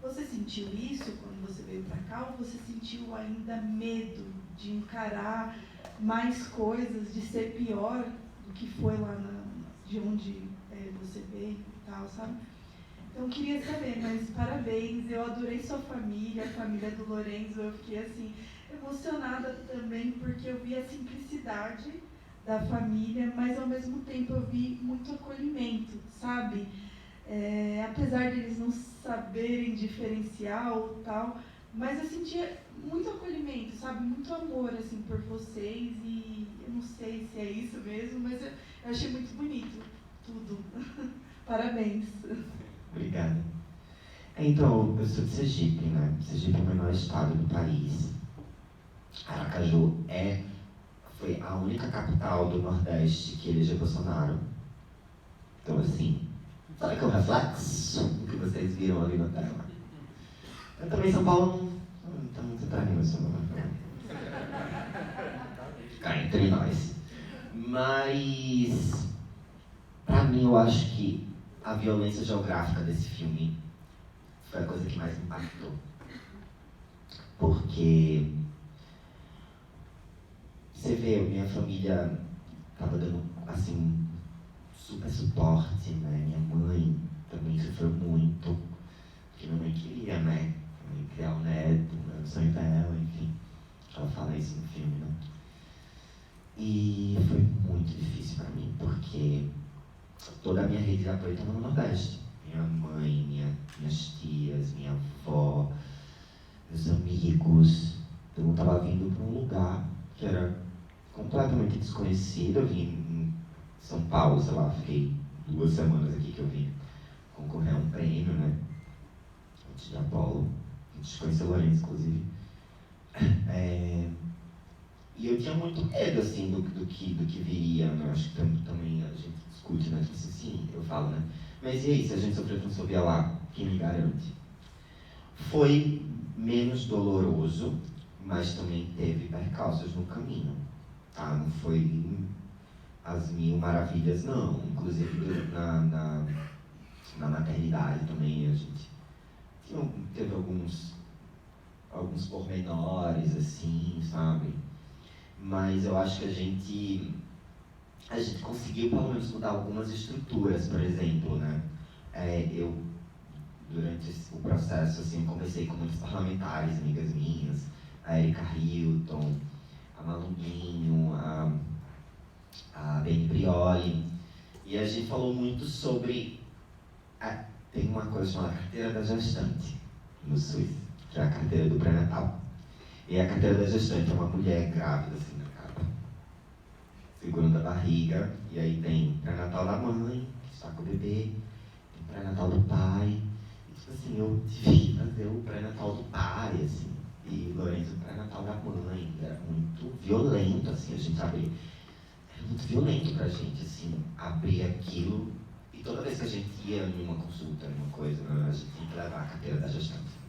Você sentiu isso quando você veio para cá ou você sentiu ainda medo de encarar mais coisas, de ser pior do que foi lá de onde você veio e tal, sabe? Então, eu queria saber, mas parabéns, eu adorei sua família, a família do Lorenzo, eu fiquei, assim, emocionada também, porque eu vi a simplicidade da família, mas, ao mesmo tempo, eu vi muito acolhimento, sabe? Apesar de eles não saberem diferenciar ou tal, mas eu sentia muito acolhimento, sabe? Muito amor, assim, por vocês, e eu não sei se é isso mesmo, mas eu achei muito bonito tudo. Parabéns. Obrigada. Então, eu sou de Sergipe, né? Sergipe é o menor estado do país. Aracaju foi a única capital do Nordeste que elegeu Bolsonaro. Então, assim, sabe que é o reflexo que vocês viram ali na tela? Eu também, São Paulo, não está muito pra mim, isso não. Cá entre nós. Mas, pra mim, eu acho que a violência geográfica desse filme foi a coisa que mais me impactou. Porque você vê, minha família estava dando, assim, super suporte, né? Minha mãe também sofreu muito, porque minha mãe queria, né? Criar um neto, né? O sonho dela, enfim. Ela fala isso no filme, né? E foi muito difícil para mim, porque toda a minha rede de apoio estava no Nordeste. Minha mãe, minhas tias, minha avó, meus amigos. Todo mundo estava vindo para um lugar que era completamente desconhecido. Eu vim em São Paulo, sei lá, fiquei 2 semanas aqui que eu vim concorrer a um prêmio, né? Antes de Apolo. A gente conheceu o Lourenço, inclusive. E eu tinha muito medo, assim, do que viria, né? Acho que também a gente discute, né? Tipo assim, sim, eu falo, né? Mas e aí, se a gente sofreu transfobia lá, quem me garante? Foi menos doloroso, mas também teve percalços no caminho, tá? Não foi as 1000 maravilhas, não. Inclusive, na maternidade também, a gente teve alguns pormenores, assim, sabe? Mas eu acho que a gente conseguiu pelo menos mudar algumas estruturas, por exemplo, né? Eu, durante o processo, assim, conversei com muitos parlamentares, amigas minhas, a Erika Hilton, a Malunguinho, a Beni Brioli, e a gente falou muito sobre... tem uma coisa chamada carteira da gestante no SUS, que é a carteira do pré-natal. E a carteira da gestante é uma mulher grávida, assim, na capa, segurando a barriga, e aí tem pré-natal da mãe, que está com o bebê, tem pré-natal do pai, e tipo assim, eu tive que fazer o pré-natal do pai, assim, violento, assim, a gente abrir. Era muito violento pra gente, assim, abrir aquilo. E toda vez que a gente ia em uma consulta, em uma coisa, a gente tinha que levar a carteira da gestante.